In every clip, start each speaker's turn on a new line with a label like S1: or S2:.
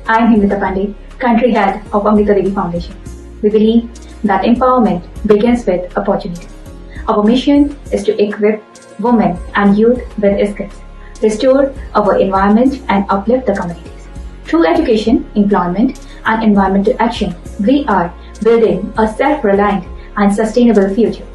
S1: I am Amrita Pandey, Country Head of Amrita Devi Foundation. We believe that empowerment begins with opportunity. Our mission is to equip women and youth with skills, restore our environment and uplift the communities. Through education, employment and environmental action, we are building a self-reliant and sustainable future.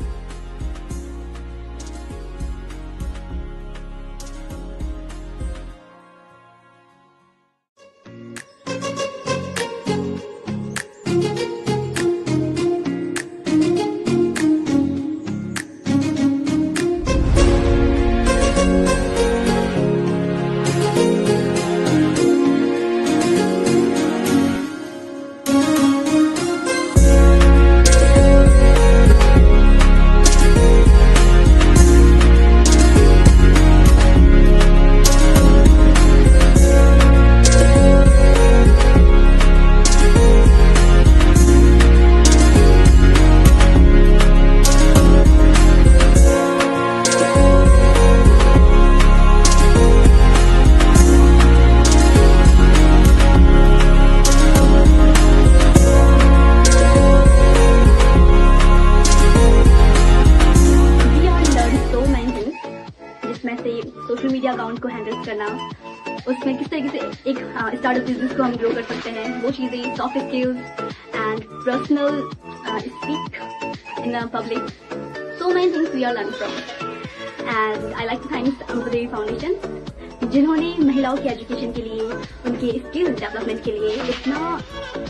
S2: Social media account को handle करना, उसमें किस तरीके से एक startup business को हम grow कर सकते हैं, वो चीज़ें, soft skills and personal speak in public, so many things we are learning from. And I like to thank Amrita Devi foundation जिन्होंने महिलाओं की एजुकेशन के लिए, उनके स्किल डेवलपमेंट के लिए इतना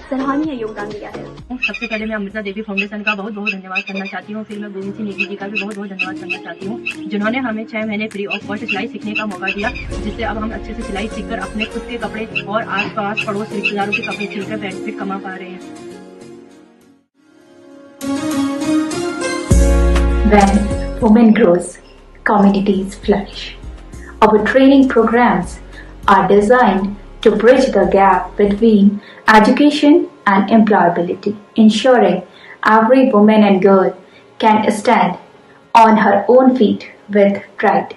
S2: सराहनीय योगदान दिया है।
S3: सबसे पहले मैं अमृता देवी फाउंडेशन का बहुत बहुत धन्यवाद करना चाहती हूँ। फिर मैं गोविंद सिंह नेगी जी का भी बहुत बहुत धन्यवाद करना चाहती हूँ, जिन्होंने हमें 6 महीने फ्री ऑफ कॉस्ट सिलाई सीखने का मौका दिया, जिससे अब हम अच्छे से सिलाई सीखकर अपने खुद के कपड़े और आस पास पड़ोस रिश्तेदारों के कपड़े सिलकर बेनिफिट कमा पा रहे हैं।
S1: When women grows, communities flourish. Our training programs are designed to bridge the gap between education and employability, ensuring every woman and girl can stand on her own feet with pride.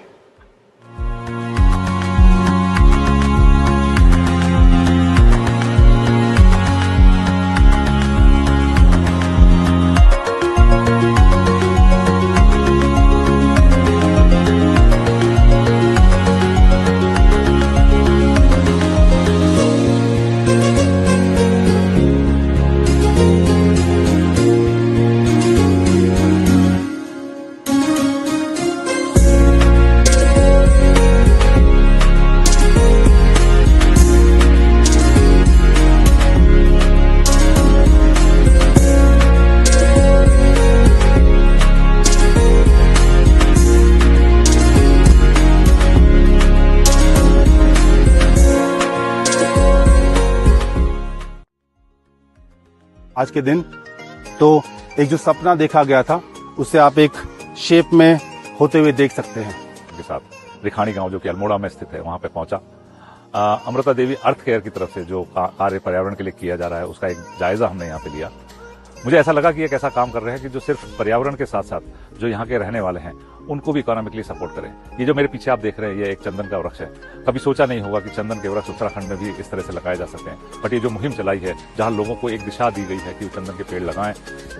S4: आज के दिन तो एक जो सपना देखा गया था उसे आप एक शेप में होते हुए देख सकते हैं।
S5: के साथ रिखानी गांव जो कि अल्मोड़ा में स्थित है वहां पे पहुंचा। अमृता देवी अर्थ केयर की तरफ से जो कार्य पर्यावरण के लिए किया जा रहा है उसका एक जायजा हमने यहाँ पे लिया। मुझे ऐसा लगा कि एक ऐसा काम कर रहे हैं कि जो सिर्फ पर्यावरण के साथ साथ जो यहाँ के रहने वाले हैं उनको भी इकोनॉमिकली सपोर्ट करें। ये जो मेरे पीछे आप देख रहे हैं ये एक चंदन का वृक्ष है। कभी सोचा नहीं होगा कि चंदन के वृक्ष उत्तराखंड में भी इस तरह से लगाए जा सकते हैं, बट ये जो मुहिम चलाई है जहाँ लोगों को एक दिशा दी गई है कि वो चंदन के पेड़ लगाएं,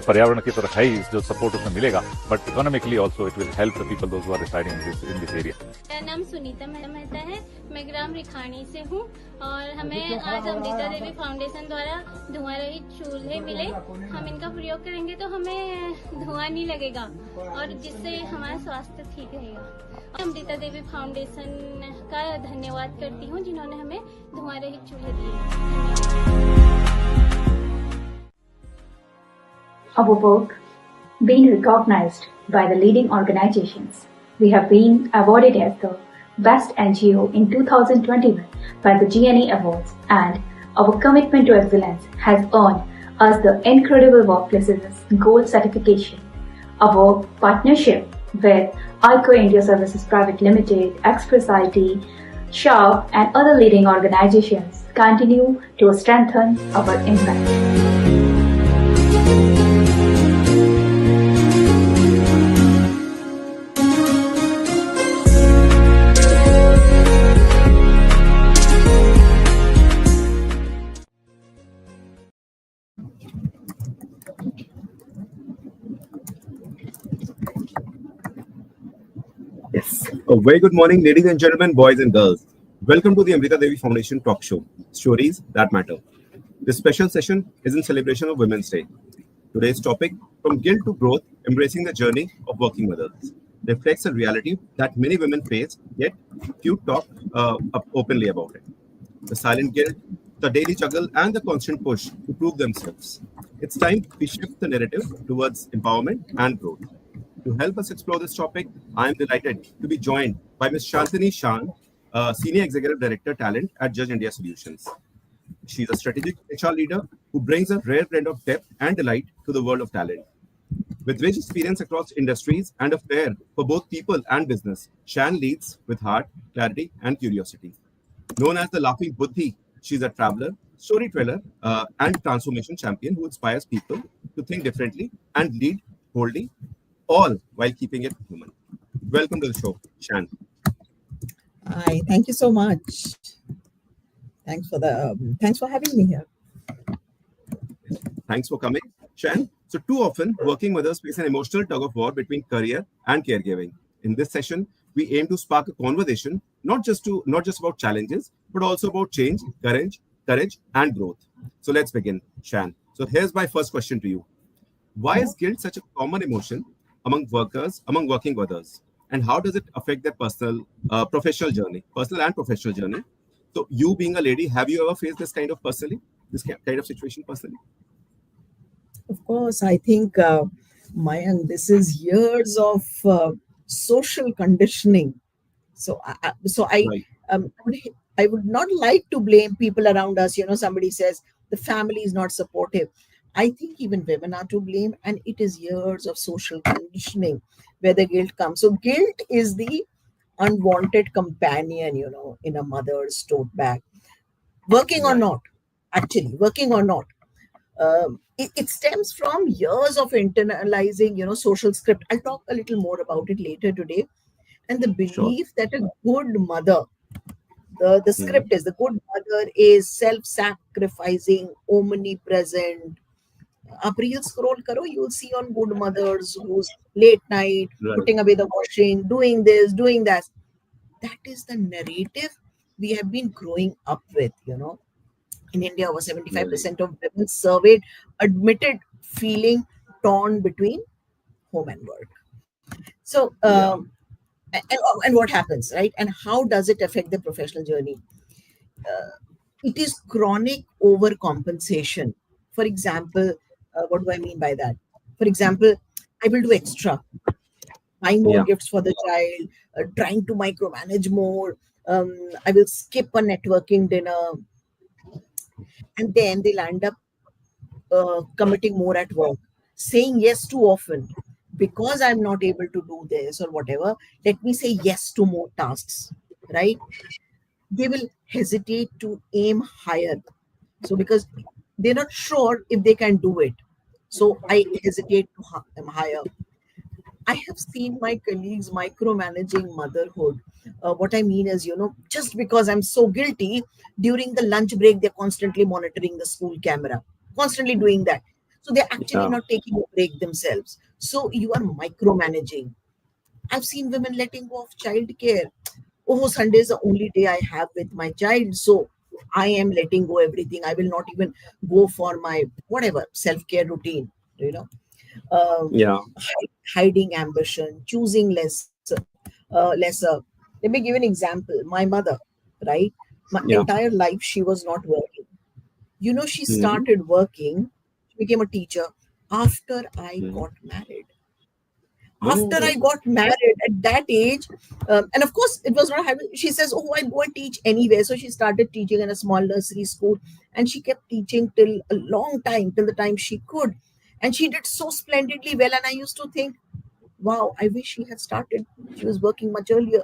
S5: पर्यावरण की तरफ है ही जो सपोर्ट उसमें मिलेगा, but economically also it will help the people those who are residing in this area.
S6: मेरा नाम सुनीता मेहता है, मैं ग्राम रिखानी से हूँ और हमें आज अमृता देवी फाउंडेशन द्वारा धुआं रहित चूल्हे मिले। हम इनका प्रयोग करेंगे तो हमें धुआं नहीं लगेगा और जिससे हमारा स्वास्थ्य ठीक रहेगा। अमृता देवी फाउंडेशन का धन्यवाद करती हूँ जिन्होंने हमें धुआं रहित चूल्हे दिए।
S1: Our work being recognized by the leading organizations. We have been awarded as the Best NGO in 2021 by the GNE Awards, and our commitment to excellence has earned us the Incredible Workplaces Gold certification. Our partnership with ICO India Services Private Limited, Express IT, Sharp and other leading organizations continue to strengthen our impact.
S7: A very good morning, ladies and gentlemen, boys and girls. Welcome to the Amrita Devi Foundation talk show, Stories That Matter. This special session is in celebration of Women's Day. Today's topic, From Guilt to Growth, Embracing the Journey of Working Mothers, reflects a reality that many women face, yet few talk openly about it. The silent guilt, the daily struggle, and the constant push to prove themselves. It's time we shift the narrative towards empowerment and growth. To help us explore this topic, I am delighted to be joined by Ms Shayantani, Senior Executive Director Talent at Judge India Solutions. She's a strategic HR leader who brings a rare blend of depth and delight to the world of talent. With rich experience across industries and a flair for both people and business, Shan leads with heart, clarity, and curiosity. Known as the Laughing Buddhi, she's a traveler, storyteller, and transformation champion who inspires people to think differently and lead boldly, all while keeping it human. Welcome to the show, Shan.
S8: Hi, thank you so much. Thanks for having me here.
S7: Thanks for coming, Shan. So too often, working mothers face an emotional tug of war between career and caregiving. In this session, we aim to spark a conversation not just about challenges, but also about change, courage, and growth. So let's begin, Shan. So here's my first question to you. Why is guilt such a common emotion among working mothers? And how does it affect their personal and professional journey? So you being a lady, have you ever faced this kind of situation personally?
S8: Of course, I think, Mayank, this is years of social conditioning. So
S7: Right.
S8: I would not like to blame people around us. Somebody says the family is not supportive. I think even women are to blame, and it is years of social conditioning where the guilt comes. So guilt is the unwanted companion, in a mother's tote bag. Working or
S7: Right.
S8: not, actually, working or not. It stems from years of internalizing, social script. I'll talk a little more about it later today. And the
S7: Sure.
S8: belief that a good mother, the
S7: Mhm.
S8: script is the good mother is self-sacrificing, omnipresent. Up reel scroll karo, you'll see on good mothers who's late night,
S7: Right.
S8: putting away the washing, doing this, doing that. That is the narrative we have been growing up with. In India, over
S7: Right.
S8: 75% of women surveyed admitted feeling torn between home and work. So,
S7: Yeah.
S8: and what happens, right? And how does it affect the professional journey? It is chronic overcompensation. For example, what do I mean by that? For example, I will do extra, buying more
S7: Yeah.
S8: gifts for the child, trying to micromanage more. I will skip a networking dinner, and then they'll end up committing more at work, saying yes too often. Because I'm not able to do this or whatever, let me say yes to more tasks, right? They will hesitate to aim higher. So, because they're not sure if they can do it. So, I hesitate to them higher. I have seen my colleagues micromanaging motherhood. What I mean is, just because I'm so guilty, during the lunch break, they're constantly monitoring the school camera, constantly doing that. So they're actually
S7: Yeah.
S8: not taking a break themselves. So you are micromanaging. I've seen women letting go of childcare. Oh, Sunday is the only day I have with my child. So I am letting go everything. I will not even go for my whatever self-care routine, you know
S7: Yeah.
S8: hiding ambition, choosing lesser. Let me give an example. My mother, right? My
S7: Yeah.
S8: entire life, she was not working. She
S7: Mhm.
S8: started working, she became a teacher after I
S7: Mhm.
S8: got married. After I
S7: Oh.
S8: got married at that age, and of course, it was not having. She says, "Oh, I go and teach anywhere." So she started teaching in a small nursery school, and she kept teaching till a long time, till the time she could, and she did so splendidly well. And I used to think, wow, I wish she had started. She was working much earlier.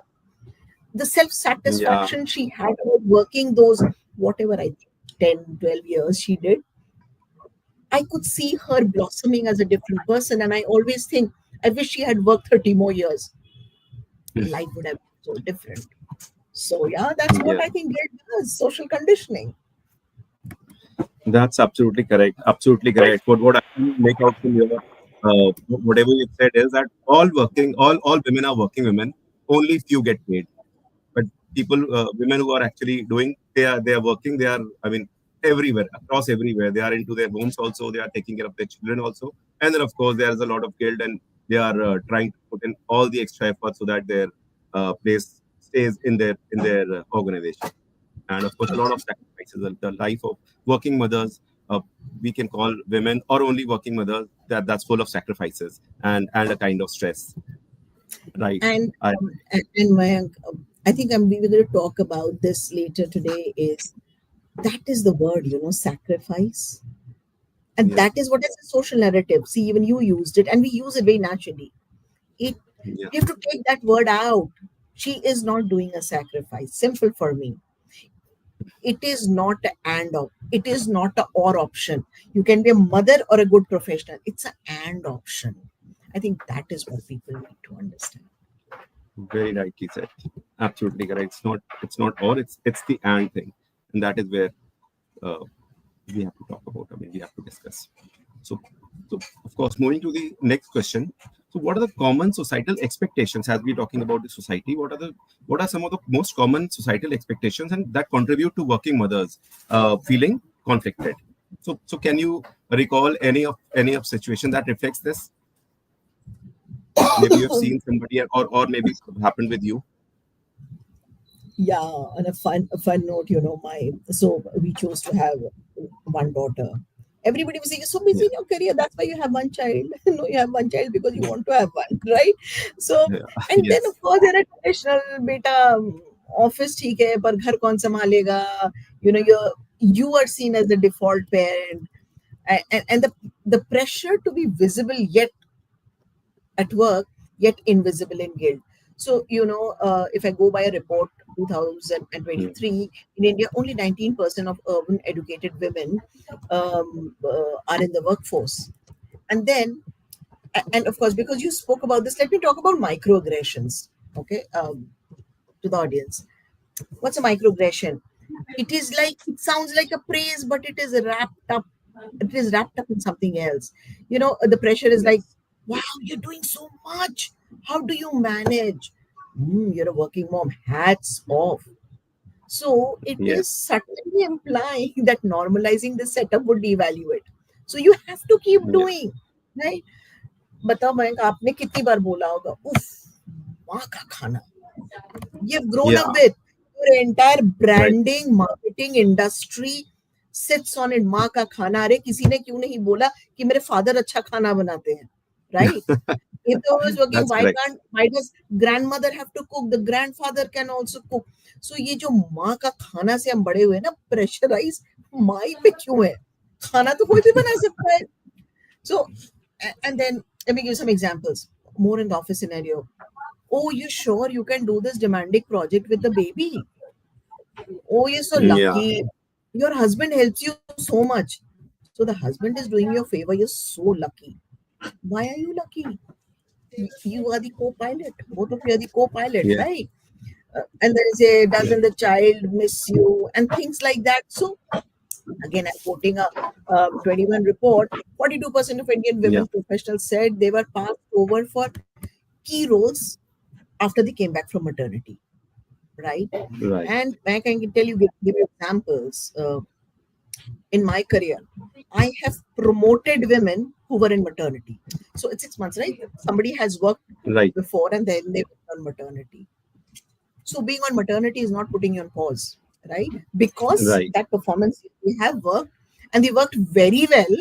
S8: The self
S7: Yeah.
S8: satisfaction she had about working those, whatever I think, 10, 12 years she did, I could see her blossoming as a different person. And I always think, I wish she had worked 30 more years. Life would have been so different. So, yeah, that's what
S7: Yeah.
S8: I think guilt does, social conditioning.
S7: That's absolutely correct. Absolutely correct. What I can make out from your whatever you said is that all women are working women only few get paid. But people, women who are actually doing, they are working. They are, I mean, everywhere, across everywhere. They are into their homes also. They are taking care of their children also. And then of course there is a lot of guilt, and they are trying to put in all the extra effort so that their place stays in their organization. And of course a lot of sacrifices. The life of working mothers, uh, we can call women or only working mothers, that's full of sacrifices and a kind of stress, right?
S8: And
S7: I,
S8: and Mayank, I think we will talk about this later today. Is that is the word, sacrifice, and
S7: yeah,
S8: that is what is a social narrative. See, even you used it, and we use it very naturally. It
S7: yeah,
S8: You have to take that word out. She is not doing a sacrifice. Simple for me. It is not a it is not a or option. You can be a mother or a good professional. It's an and option. I think that is what people need to understand.
S7: very rightly said. Absolutely correct. It's not or, it's the and thing, and that is where uh, we have to talk about. I mean, we have to discuss. So, so of course, moving to the next question. So, what are the common societal expectations? As we're talking about the society, what are some of the most common societal expectations and that contribute to working mothers feeling conflicted? So can you recall any of situation that reflects this? Maybe you have seen somebody, or maybe it happened with you.
S8: Yeah, on a fun note, my so we chose to have one daughter. Everybody was saying, you're so busy
S7: Yeah,
S8: in your career, that's why you have one child. No, you have one child because you want to have one, right? So,
S7: yeah,
S8: and then
S7: yes,
S8: of course there are traditional beta office ठीक है पर घर कौन संभालेगा. You are seen as the default parent, and the pressure to be visible yet at work, yet invisible in guilt. So, if I go by a report,
S7: mm,
S8: 2023, in India, only 19% of urban educated women are in the workforce. And then, and of course, because you spoke about this, let me talk about microaggressions, okay, to the audience. What's a microaggression? It sounds like a praise, but it is wrapped up in something else. The pressure is like,
S7: yes,
S8: wow, you're doing so much. How do you manage? You're a working mom. Hats off. So it
S7: yes,
S8: is subtly implying that normalizing the setup would devalue it. So you have to keep
S7: yeah,
S8: doing, right? बताओ मयंक, आपने कितनी बार बोला होगा उफ, माँ का खाना. You've grown up
S7: yeah,
S8: with your entire
S7: right.
S8: branding, marketing industry sits on it. माँ का खाना. अरे किसी ने क्यों नहीं बोला कि मेरे फादर अच्छा खाना बनाते हैं, right? If they was working,
S7: That's correct.
S8: why does grandmother have to cook? The grandfather can also cook. So ये जो माँ का खाना से हम बड़े हुए ना, प्रेशराइज माँ ही पे क्यों है? खाना तो कोई भी बना सकता है. So, and then let me give some examples. More in the office scenario. Oh, you sure you can do this demanding project with the baby? Oh, you're so
S7: Yeah,
S8: lucky. Your husband helps you so much. So the husband is doing you a favor. You're so lucky. Why are you lucky? You are the co-pilot. Both of you are the co-pilot,
S7: yeah,
S8: right? And there is a
S7: yeah,
S8: doesn't the child miss you and things like that. So again, I'm quoting a 21 report. 42% of Indian
S7: yeah,
S8: women professionals said they were passed over for key roles after they came back from maternity, right?
S7: right.
S8: And I can tell you, give you examples. In my career, I have promoted women who were in maternity. So it's 6 months, right? Somebody has worked
S7: Right,
S8: before and then they went on maternity. So being on maternity is not putting you on pause, right? Because
S7: right,
S8: that performance they have worked and they worked very well,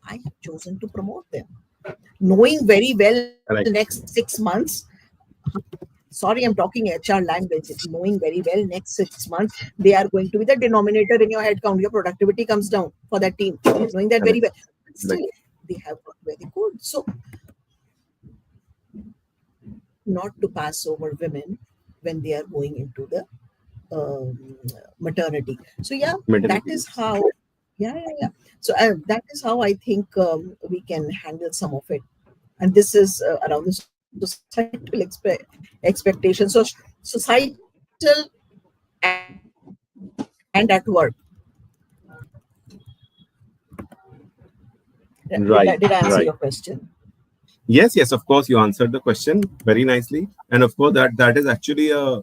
S8: I have chosen to promote them. Knowing very well
S7: right.
S8: next 6 months, sorry, I'm talking HR language, knowing very well next 6 months, they are going to be the denominator in your headcount. Your productivity comes down for that team, knowing that very
S7: Correct.
S8: well. But
S7: Right.
S8: still, they have got very good. So, not to pass over women when they are going into the um, maternity. So, yeah, that
S7: Maternity
S8: is
S7: leaves.
S8: how, yeah. So, that is how I think we can handle some of it. And this is around the societal expectations. So, societal and at work. Did
S7: Right,
S8: I answer
S7: right.
S8: your question?
S7: Yes, yes, of course, you answered the question very nicely. And of course, that is actually a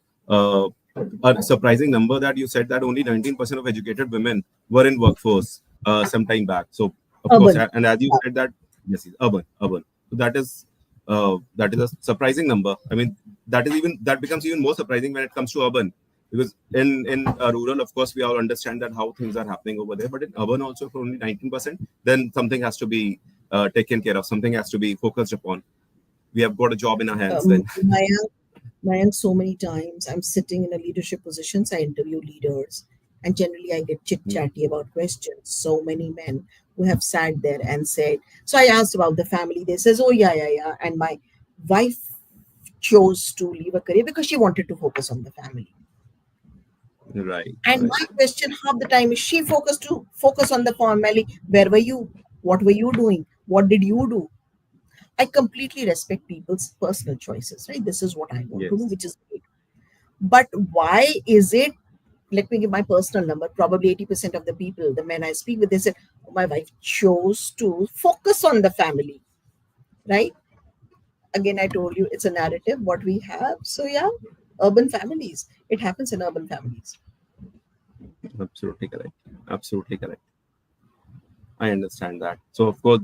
S7: surprising number that you said that only 19% of educated women were in workforce some time back. So of course,
S8: Urban.
S7: and as you said that yes, urban. So that is a surprising number. I mean, that becomes even more surprising when it comes to urban, because in rural, of course, we all understand that how things are happening over there. But in urban also, for only 19%, then something has to be taken care of. Something has to be focused upon. We have got a job in our hands then.
S8: Mayank, so many times I'm sitting in a leadership positions, I interview leaders, and generally I get chit chatty about questions. So many men who have sat there and said, so I asked about the family. They says, oh yeah. And my wife chose to leave a career because she wanted to focus on the family.
S7: Right.
S8: And my question half the time is, she focus on the family. Where were you? What were you doing? What did you do? I completely respect people's personal choices, right? This is what I want to do,
S7: Yes.
S8: which is great. But why is it? Let me give my personal number. Probably 80% of the people, the men I speak with, they said, my wife chose to focus on the family, right? Again, I told you it's a narrative, what we have. So, yeah, urban families. It happens in urban families.
S7: Absolutely correct. Absolutely correct. I understand that. So of course,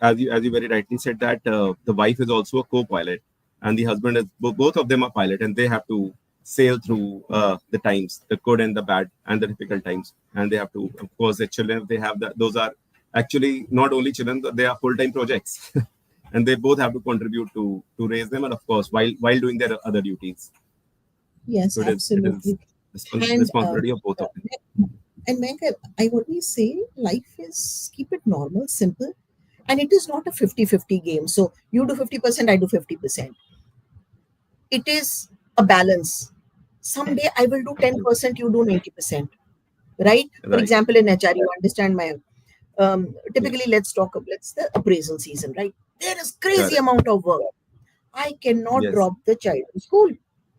S7: as you very rightly said that the wife is also a co-pilot, and the husband is both of them are pilot, and they have to sail through the times, the good and the bad, and the difficult times, and they have to, of course, the children, if they have that, those are actually not only children, but they are full-time projects, and they both have to contribute to raise them, and of course, while doing their other duties.
S8: Yes,
S7: So it is
S8: absolutely. And
S7: responsibility of both of them.
S8: Megha, I always say life is keep it normal, simple, and it is not a 50-50 game. So you do 50%, I do 50%. It is a balance. Someday I will do 10%, you do 90%. Right? For
S7: Right.
S8: example, in HR, you understand my
S7: Yes.
S8: typically let's the appraisal season, right? There is crazy
S7: Correct.
S8: amount of work. I cannot
S7: Yes.
S8: drop the child to school,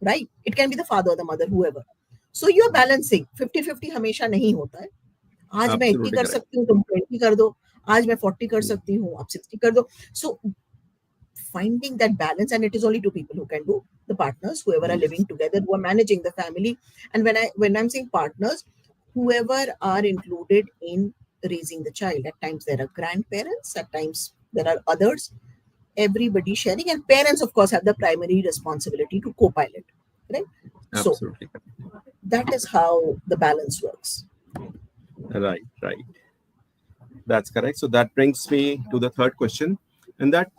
S8: right? It can be the father or the mother, whoever. So you're balancing 50-50 हमेशा नहीं होता है. आज मैं 80
S7: Absolutely
S8: कर
S7: correct.
S8: सकती हूँ, तुम 20 कर दो. आज मैं 40 कर
S7: Yes.
S8: सकती हूँ, आप 60 कर दो. So finding that balance, and it is only two people who can do, the partners, whoever are living
S7: Yes.
S8: together, who are managing the family. And when I'm saying partners, whoever are included in raising the child. At times there are grandparents, at times there are others, everybody sharing, and parents of course have the primary responsibility to co-pilot, right? So
S7: Absolutely correct.
S8: that is how the balance works.
S7: Right. Right. That's correct. So that brings me to the third question, and that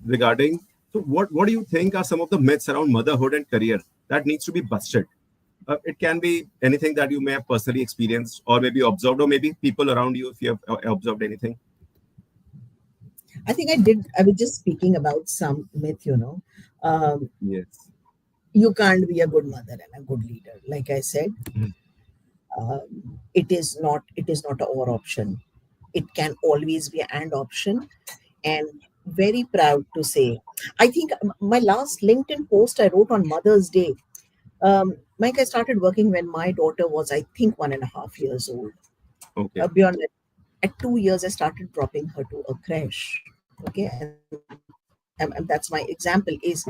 S7: regarding, so what do you think are some of the myths around motherhood and career that needs to be busted? It can be anything that you may have personally experienced, or maybe observed, or maybe people around you if you have observed anything.
S8: I think I was just speaking about some myth,
S7: Yes.
S8: you can't be a good mother and a good leader. Like I said,
S7: Mhm.
S8: it is not a or option. It can always be an option. And very proud to say, I think my last LinkedIn post I wrote on Mother's Day, Mike, I started working when my daughter was, I think, 1.5 years old.
S7: Okay.
S8: Beyond that, at 2 years, I started dropping her to a crash. Okay, and that's my example. Is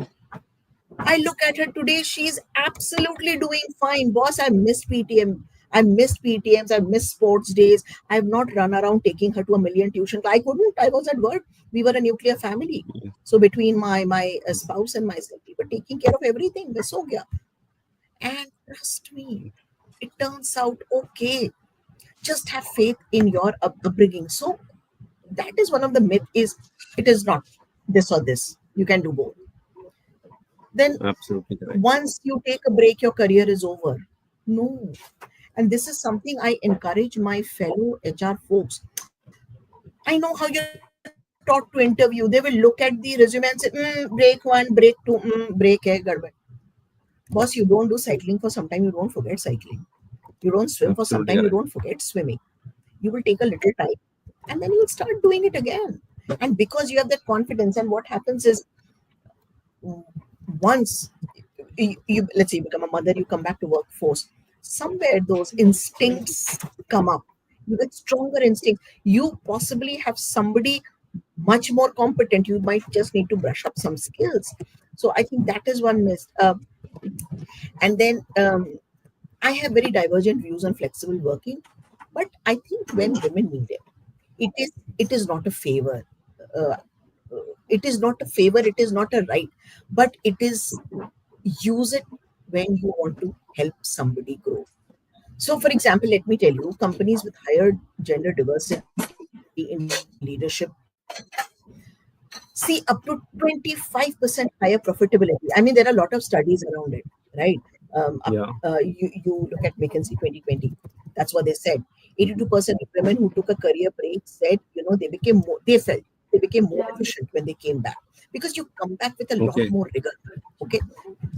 S8: I look at her today, she's absolutely doing fine. Boss, I missed PTM. I missed PTMs. I missed sports days. I have not run around taking her to a million tuition. I couldn't. I was at work. We were a nuclear family. So between my spouse and myself, we were taking care of everything. Miss ho gaya. And trust me, it turns out okay. Just have faith in your upbringing. So that is one of the myth is it is not this or this. You can do both. Then
S7: Absolutely correct.
S8: once you take a break, your career is over. No. And this is something I encourage my fellow HR folks. I know how you're taught to interview. They will look at the resume and say, break one, break two, break hai, gadbad. Boss, you don't do cycling for some time, you don't forget cycling. You don't swim for some
S7: Absolutely
S8: time, you
S7: correct.
S8: don't forget swimming. You will take a little time and then you will start doing it again. And because you have that confidence, and what happens is once you let's say you become a mother, you come back to workforce, somewhere those instincts come up. You get stronger instincts. You possibly have somebody much more competent. You might just need to brush up some skills. So I think that is one miss. And then I have very divergent views on flexible working, but I think when women need it, it is not a favor. Uh, it is not a favor. It is not a right, but it is, use it when you want to help somebody grow. So, for example, let me tell you, companies with higher gender diversity in leadership see up to 25% higher profitability. I mean, there are a lot of studies around it, right?
S7: Yeah.
S8: You look at McKinsey 2020. That's what they said. 82% of women who took a career break said, they felt they became more efficient when they came back, because you come back with a lot
S7: Okay.
S8: more rigor. Okay.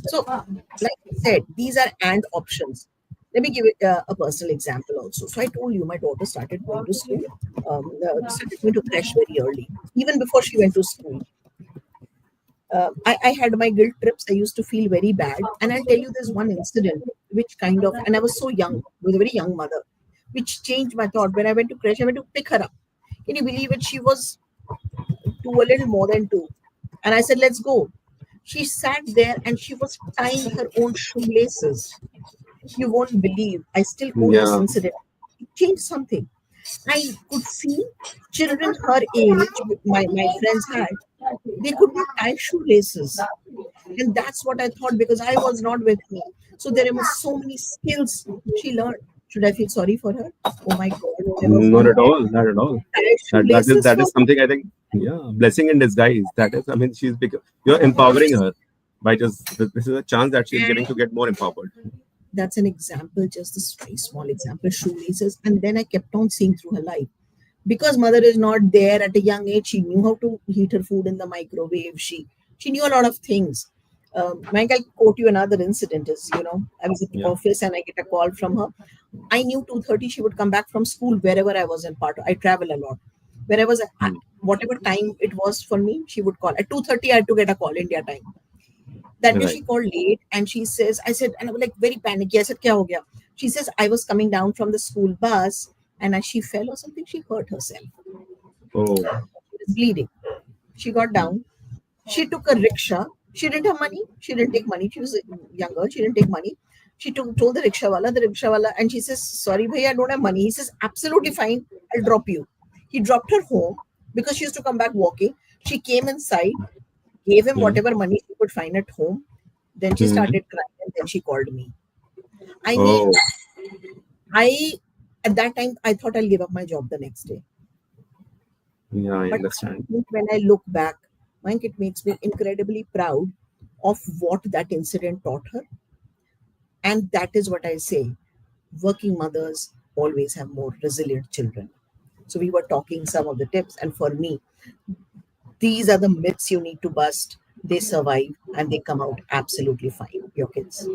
S8: So, like I said, these are and options. Let me give it a personal example also. So I told you my daughter started going to school, started going to crash very early, even before she went to school. I had my guilt trips. I used to feel very bad. And I'll tell you this one incident, which kind of, and I was so young, was a very young mother, which changed my thought. When I went to crash, I went to pick her up. Can you believe it? She was two, a little more than two. And I said, let's go. She sat there and she was tying her own shoelaces. You won't believe. I still quote this
S7: Yeah.
S8: incident. It changed something. I could see children her age, my friends had, they could not tie shoelaces. And that's what I thought, because I was not with me. So there were so many skills she learned. Should I feel sorry for her? Oh my God, there was
S7: Not
S8: one
S7: at
S8: kid
S7: all. Not at all.
S8: tied
S7: That is
S8: shoelaces
S7: that
S8: for
S7: is something I think. Yeah, blessing in disguise. That is. I mean, you're empowering her by just. This is a chance that she's
S8: and
S7: getting to get more empowered.
S8: that's an example, just this very small example, shoelaces. And then I kept on seeing through her life. Because mother is not there at a young age, she knew how to heat her food in the microwave. She knew a lot of things. Mike, I'll quote you another incident. Is, I was at the
S7: Yeah.
S8: office and I get a call from her. I knew 2:30 she would come back from school wherever I was in part. I travel a lot. Where I was,
S7: Hmm.
S8: whatever time it was for me, she would call. At 2:30, I had to get a call, India time. That day
S7: Right.
S8: she called late and she says, I said, and I was like very panicky. I said, Kya ho gaya? She says, I was coming down from the school bus and as she fell or something, she hurt herself.
S7: Oh.
S8: She was bleeding. She got
S7: Hmm.
S8: down. She took a rickshaw. She didn't have money. She didn't take money. She was a young girl. She didn't take money. She told the rickshaw wala, and she says, sorry, bhaiya, I don't have money. He says, absolutely fine. I'll drop you. He dropped her home because she used to come back walking. She came inside, gave him
S7: Hmm.
S8: whatever money she could find at home. Then she
S7: Hmm.
S8: started crying and then she called me. I mean,
S7: Oh.
S8: I, at that time, I thought I'll give up my job the next day.
S7: Yeah, I
S8: But I
S7: understand.
S8: think when I look back, Mike, it makes me incredibly proud of what that incident taught her. And that is what I say. Working mothers always have more resilient children. So we were talking some of the tips, and for me, these are the myths you need to bust. They survive and they come out absolutely fine. Your kids.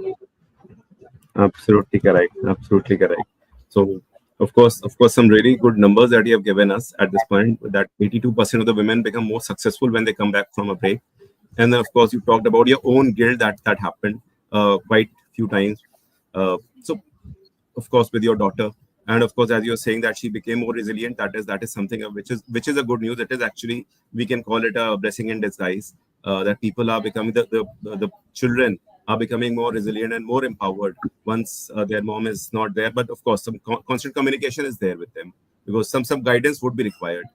S7: Absolutely correct. Absolutely correct. So, of course, some really good numbers that you have given us at this point. That 82% of the women become more successful when they come back from a break. And then, of course, you talked about your own guilt that happened quite few times. So, of course, with your daughter, and of course, as you're saying that she became more resilient, that is something which is a good news. It is actually, we can call it a blessing in disguise, that people are becoming, the children are becoming more resilient and more empowered once their mom is not there. But of course, some constant communication is there with them, because some guidance would be required.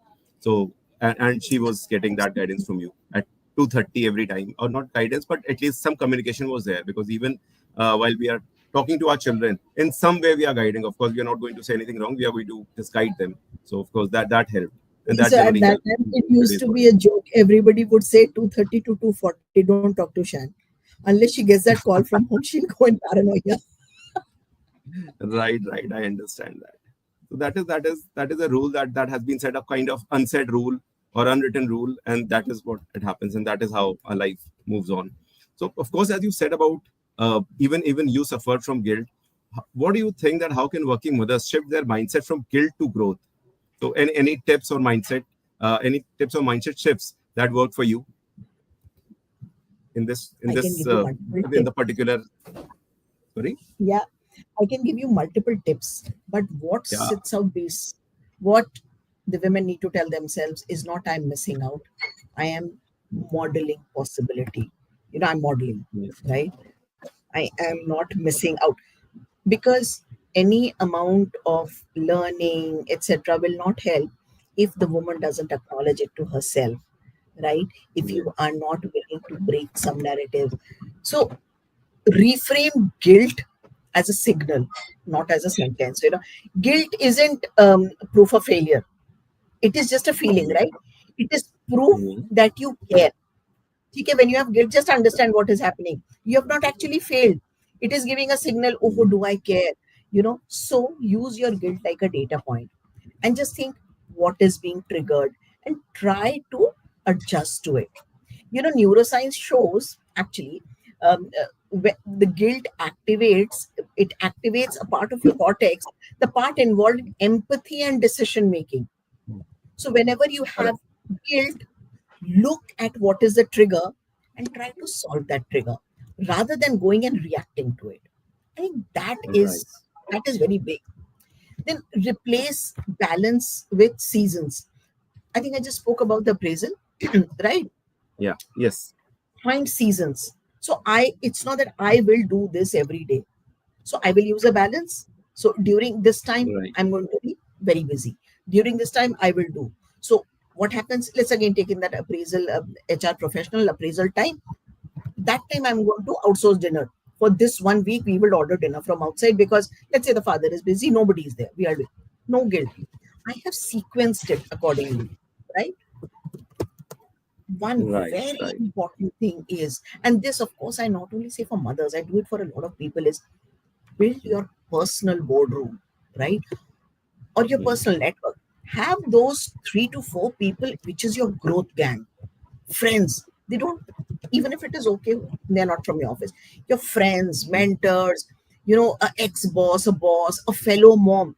S7: So, and she was getting that guidance from you at 2:30 every time, or not guidance, but at least some communication was there, because even while we are talking to our children, in some way we are guiding. Of course, we are not going to say anything wrong, we are going to just guide them. So of course that helped, and that
S8: So at
S7: generally
S8: that
S7: helped
S8: time, it
S7: in
S8: used
S7: today's
S8: to
S7: world.
S8: be a joke. Everybody would say 2:30 to 2:40, don't talk to Shan. Unless she gets that call from home, she'll go in paranoia.
S7: Right, I understand that. So that is a rule that has been set up, kind of unsaid rule or unwritten rule, and that is what it happens, and that is how our life moves on. So of course, as you said about, even you suffered from guilt. What do you think, that how can working mothers shift their mindset from guilt to growth? So any tips or mindset, any tips or mindset shifts that work for you in this in
S8: I can
S7: this
S8: give you multiple
S7: in the
S8: tips.
S7: particular, sorry?
S8: Yeah, I can give you multiple tips. But what
S7: Yeah.
S8: sits out base? What the women need to tell themselves is not I'm missing out. I am modeling possibility. I'm modeling,
S7: Yes.
S8: right? I am not missing out because any amount of learning, etc., will not help if the woman doesn't acknowledge it to herself, right? If
S7: Yes.
S8: you are not willing to break some narrative. So reframe guilt as a signal, not as a sentence. Guilt isn't proof of failure. It is just a feeling, right? It is proof
S7: Mhm.
S8: that you care. Okay, when you have guilt, just understand what is happening. You have not actually failed. It is giving a signal, oh, do I care? So use your guilt like a data point and just think what is being triggered and try to adjust to it. Neuroscience shows actually the guilt activates a part of your cortex, the part involved in empathy and decision making. So whenever you have guilt, look at what is the trigger and try to solve that trigger rather than going and reacting to it. I think that
S7: Right.
S8: is very big. Then replace balance with seasons. I think I just spoke about the appraisal, right?
S7: Yeah. Yes.
S8: Find seasons. So it's not that I will do this every day. So I will use a balance. So during this time,
S7: Right.
S8: I'm going to be very busy. During this time, I will do. So what happens? Let's again take in that appraisal, HR professional appraisal time. That time I'm going to outsource dinner. For this 1 week, we will order dinner from outside because let's say the father is busy, nobody is there. We are no guilt. I have sequenced it accordingly, right? One
S7: Right.
S8: very
S7: Right.
S8: important thing is, and this of course I not only say for mothers, I do it for a lot of people, is build your personal boardroom, right? Or your
S7: Mhm.
S8: personal network. Have those 3 to 4 people, which is your growth gang, friends. They don't, even if it is okay, they're not from your office. Your friends, mentors, a ex-boss, a boss, a fellow mom,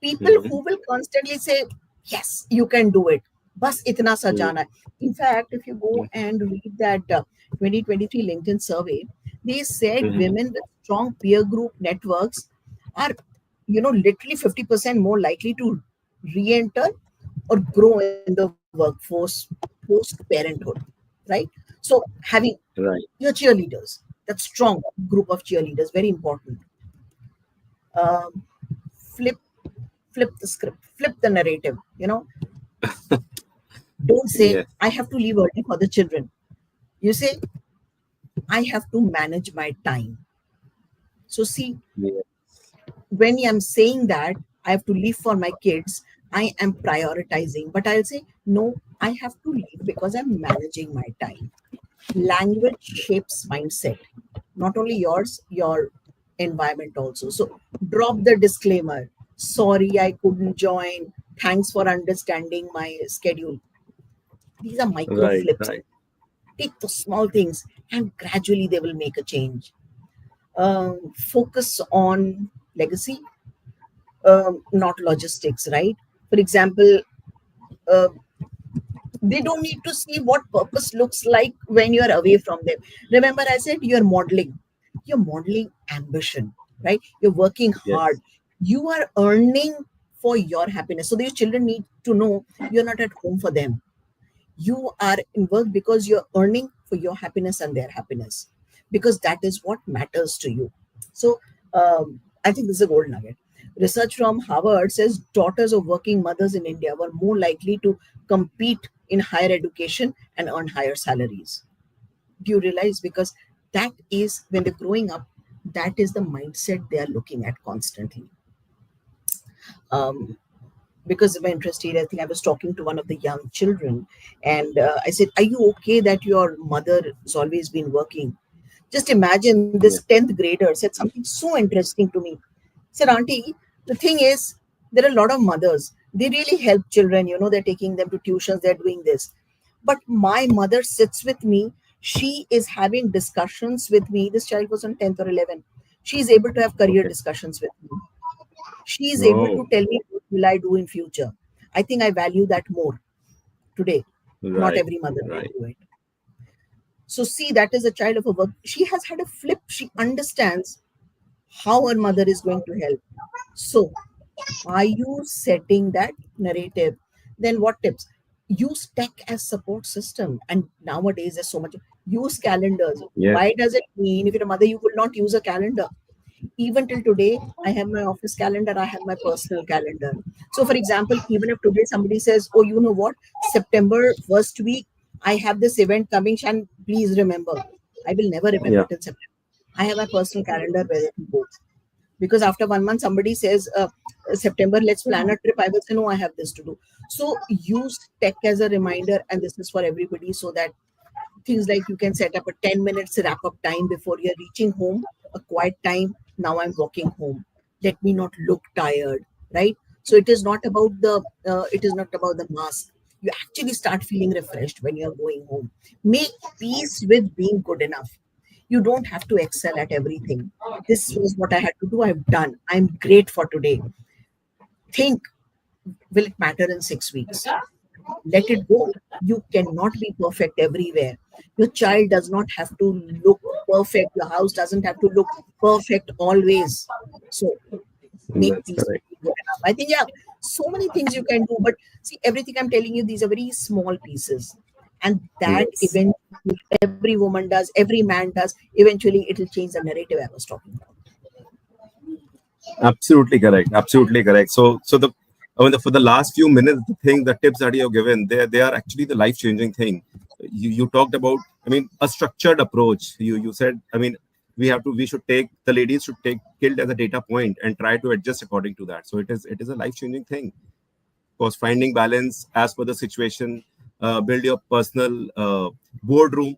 S8: people
S7: Mhm.
S8: who will constantly say, yes, you can do it. Bas itna sa
S7: Mhm.
S8: jana hai. In fact, if you go and read that 2023 LinkedIn survey, they said
S7: Mhm.
S8: women with strong peer group networks are, literally 50% more likely to re-enter or grow in the workforce post parenthood, right? So having
S7: Right.
S8: your cheerleaders, that strong group of cheerleaders, very important. um, flip flip the script, flip the narrative. Don't say
S7: Yes.
S8: I have to leave early for the children. You say I have to manage my time. So see,
S7: Yes.
S8: when I'm saying that I have to leave for my kids, I am prioritizing, but I'll say no, I have to leave because I'm managing my time. Language shapes mindset, not only yours, your environment also. So drop the disclaimer, sorry I couldn't join, thanks for understanding my schedule. These are micro
S7: Right.
S8: flips.
S7: Right.
S8: Take the small things and gradually they will make a change. Focus on legacy, not logistics, right? For example, uh, they don't need to see what purpose looks like when you are away from them. Remember I said you're modeling ambition, right? You're working
S7: Yes.
S8: hard, you are earning for your happiness. So these children need to know you're not at home for them. You are in work because you're earning for your happiness and their happiness, because that is what matters to you. So I think this is a gold nugget. Research from Harvard says daughters of working mothers in India were more likely to compete in higher education and earn higher salaries. Do you realize? Because that is when they're growing up, that is the mindset they are looking at constantly. um, because of my interest area, I think I was talking to one of the young children, and I said, "Are you okay that your mother has always been working?" Just imagine this
S7: Yes.
S8: 10th grader said something so interesting to me. Said, "Auntie, the thing is, there are a lot of mothers. They really help children. They're taking them to tuitions. They're doing this. But my mother sits with me. She is having discussions with me." This child was on 10th or 11th. She is able to have career
S7: Okay.
S8: discussions with me. She is able to
S7: Oh.
S8: tell me what will I do in future. I think I value that more today. Not
S7: Right.
S8: every mother can
S7: Right.
S8: do it. So see, that is a child of a work. She has had a flip. She understands how her mother is going to help. So Are you setting that narrative? Then what tips? Use tech as support system. And nowadays there's so much. Use calendars.
S7: Yes.
S8: Why does it mean if you're a mother you will not use a calendar? Even till today, I have my office calendar, I have my personal calendar. So for example, even if today somebody says, oh, you know what, September first week, I have this event coming, Shan, please remember. I will never remember
S7: Yeah.
S8: till September. I have my personal calendar where it goes. Because after 1 month, somebody says, September, let's plan a trip. I will say, no, I have this to do. So use tech as a reminder, and this is for everybody, so that things like you can set up a 10 minutes wrap up time before you're reaching home, a quiet time. Now I'm walking home. Let me not look tired, right? So it is not about the mask. You actually start feeling refreshed when you're going home. Make peace with being good enough. You don't have to excel at everything. This was what I had to do. I've done. I'm great for today. Think, will it matter in 6 weeks? Let it go. You cannot be perfect everywhere. Your child does not have to look perfect. Your house doesn't have to look perfect always. So make
S7: That's
S8: peace
S7: correct.
S8: with good enough. I think, yeah, so many things you can do. But see, everything I'm telling you, these are very small pieces. And that
S7: Yes.
S8: eventually every woman does, every man does, eventually it'll change the narrative I was talking about.
S7: Absolutely correct. Absolutely correct. So the I mean, for the last few minutes, the tips that you have given, they are actually the life changing thing. You talked about, I mean, a structured approach. You said, I mean, we should take, the ladies should take guilt as a data point and try to adjust according to that. So it is a life changing thing. Of course, finding balance as per the situation, build your personal boardroom,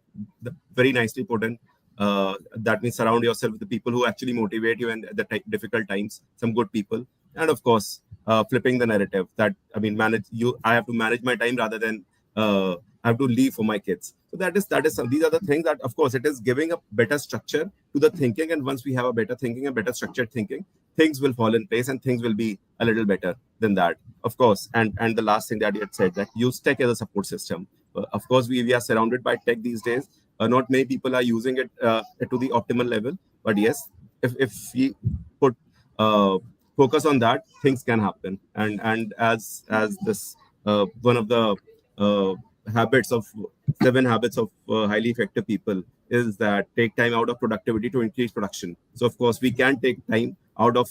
S7: very nicely put in. That means surround yourself with the people who actually motivate you in the difficult times, some good people. And of course, flipping the narrative that, I mean, I have to manage my time rather than I have to leave for my kids. So these are the things that, of course, it is giving a better structure to the thinking. And once we have a better thinking, a better structured thinking, things will fall in place and things will be a little better than that, of course. And the last thing that you had said, that use tech as a support system. Of course, we are surrounded by tech these days. Not many people are using it to the optimal level, but yes, if we put uh, focus on that, things can happen. And as this one of the uh, habits of 7 habits of highly effective people is that take time out of productivity to increase production. So of course we can take time out of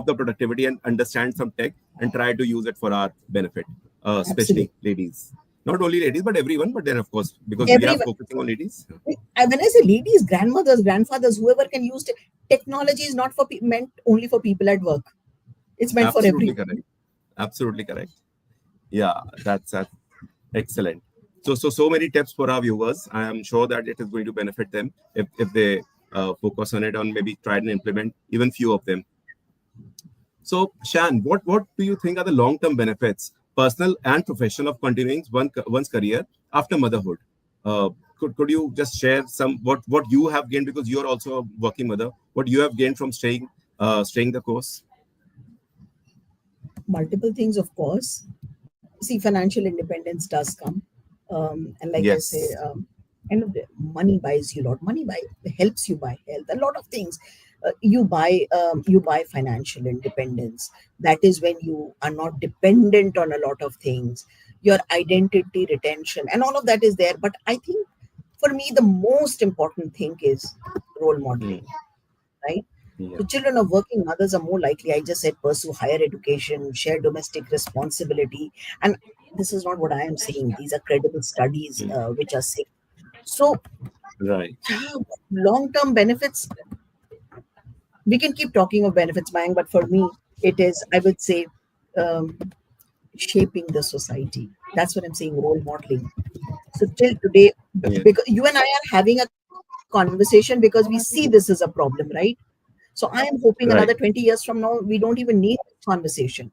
S7: the productivity and understand some tech and try to use it for our benefit, especially
S8: Absolutely.
S7: ladies. Not only ladies, but everyone. But then, of course, because we are
S8: Everyone.
S7: focusing on ladies.
S8: When I say ladies, grandmothers, grandfathers, whoever can use technology is not for meant only for people at work. It's meant for
S7: Absolutely
S8: everyone.
S7: correct. Absolutely correct. Yeah, that's excellent. So many tips for our viewers. I am sure that it is going to benefit them if they focus on it, or maybe try and implement even few of them. So, Shan, what do you think are the long term benefits, personal and professional, of continuing one's career after motherhood? Uh, could you just share some what you have gained, because you are also a working mother? What you have gained from staying the course?
S8: Multiple things, of course. See, financial independence does come, and like I say,
S7: Yes.
S8: and money buys you a lot. Money helps you buy health, a lot of things. You buy financial independence. That is when you are not dependent on a lot of things. Your identity retention and all of that is there. But I think for me the most important thing is role
S7: Hmm.
S8: modeling, right?
S7: Yeah.
S8: So children of working mothers are more likely, I just said, pursue higher education, share domestic responsibility. And this is not what I am saying. These are credible studies
S7: Hmm.
S8: which are saying. So
S7: Right.
S8: long-term benefits, we can keep talking of benefits, Mayang, but for me, it is, I would say, um, shaping the society. That's what I'm saying, role modeling. So till today,
S7: Yeah.
S8: because you and I are having a conversation because we see this as a problem, right? So I am hoping another
S7: Right.
S8: 20 years from now, we don't even need this conversation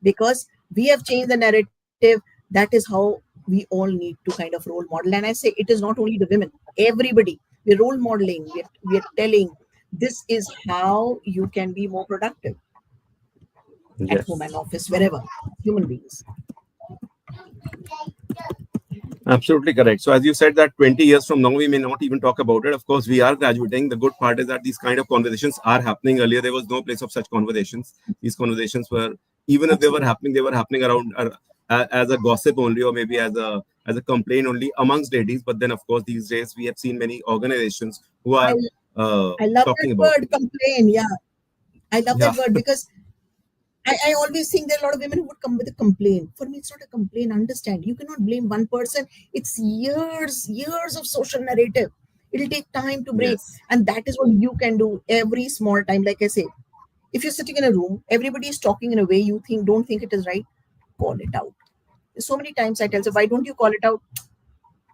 S8: because we have changed the narrative. That is how we all need to kind of role model. And I say it is not only the women, everybody. We're role modeling. We are telling this is how you can be more productive at home and
S7: Yes.
S8: office, wherever, human beings.
S7: Absolutely correct. So as you said that 20 years from now, we may not even talk about it. Of course, we are graduating. The good part is that these kind of conversations are happening. Earlier, there was no place of such conversations. These conversations were, even if they were happening around as a gossip only, or maybe as a complaint only amongst ladies. But then, of course, these days we have seen many organizations who
S8: I
S7: are
S8: I love
S7: talking
S8: that
S7: about
S8: word,
S7: it.
S8: complain. Yeah, I love
S7: Yeah.
S8: that word because I always think there are a lot of women who would come with a complaint. For me, it's not a complaint. Understand? You cannot blame one person. It's years of social narrative. It'll take time to break,
S7: Yes.
S8: and that is what you can do every small time. Like I say, if you're sitting in a room, everybody is talking in a way you think don't think it is right. Call it out. So many times I tell, so why don't you call it out?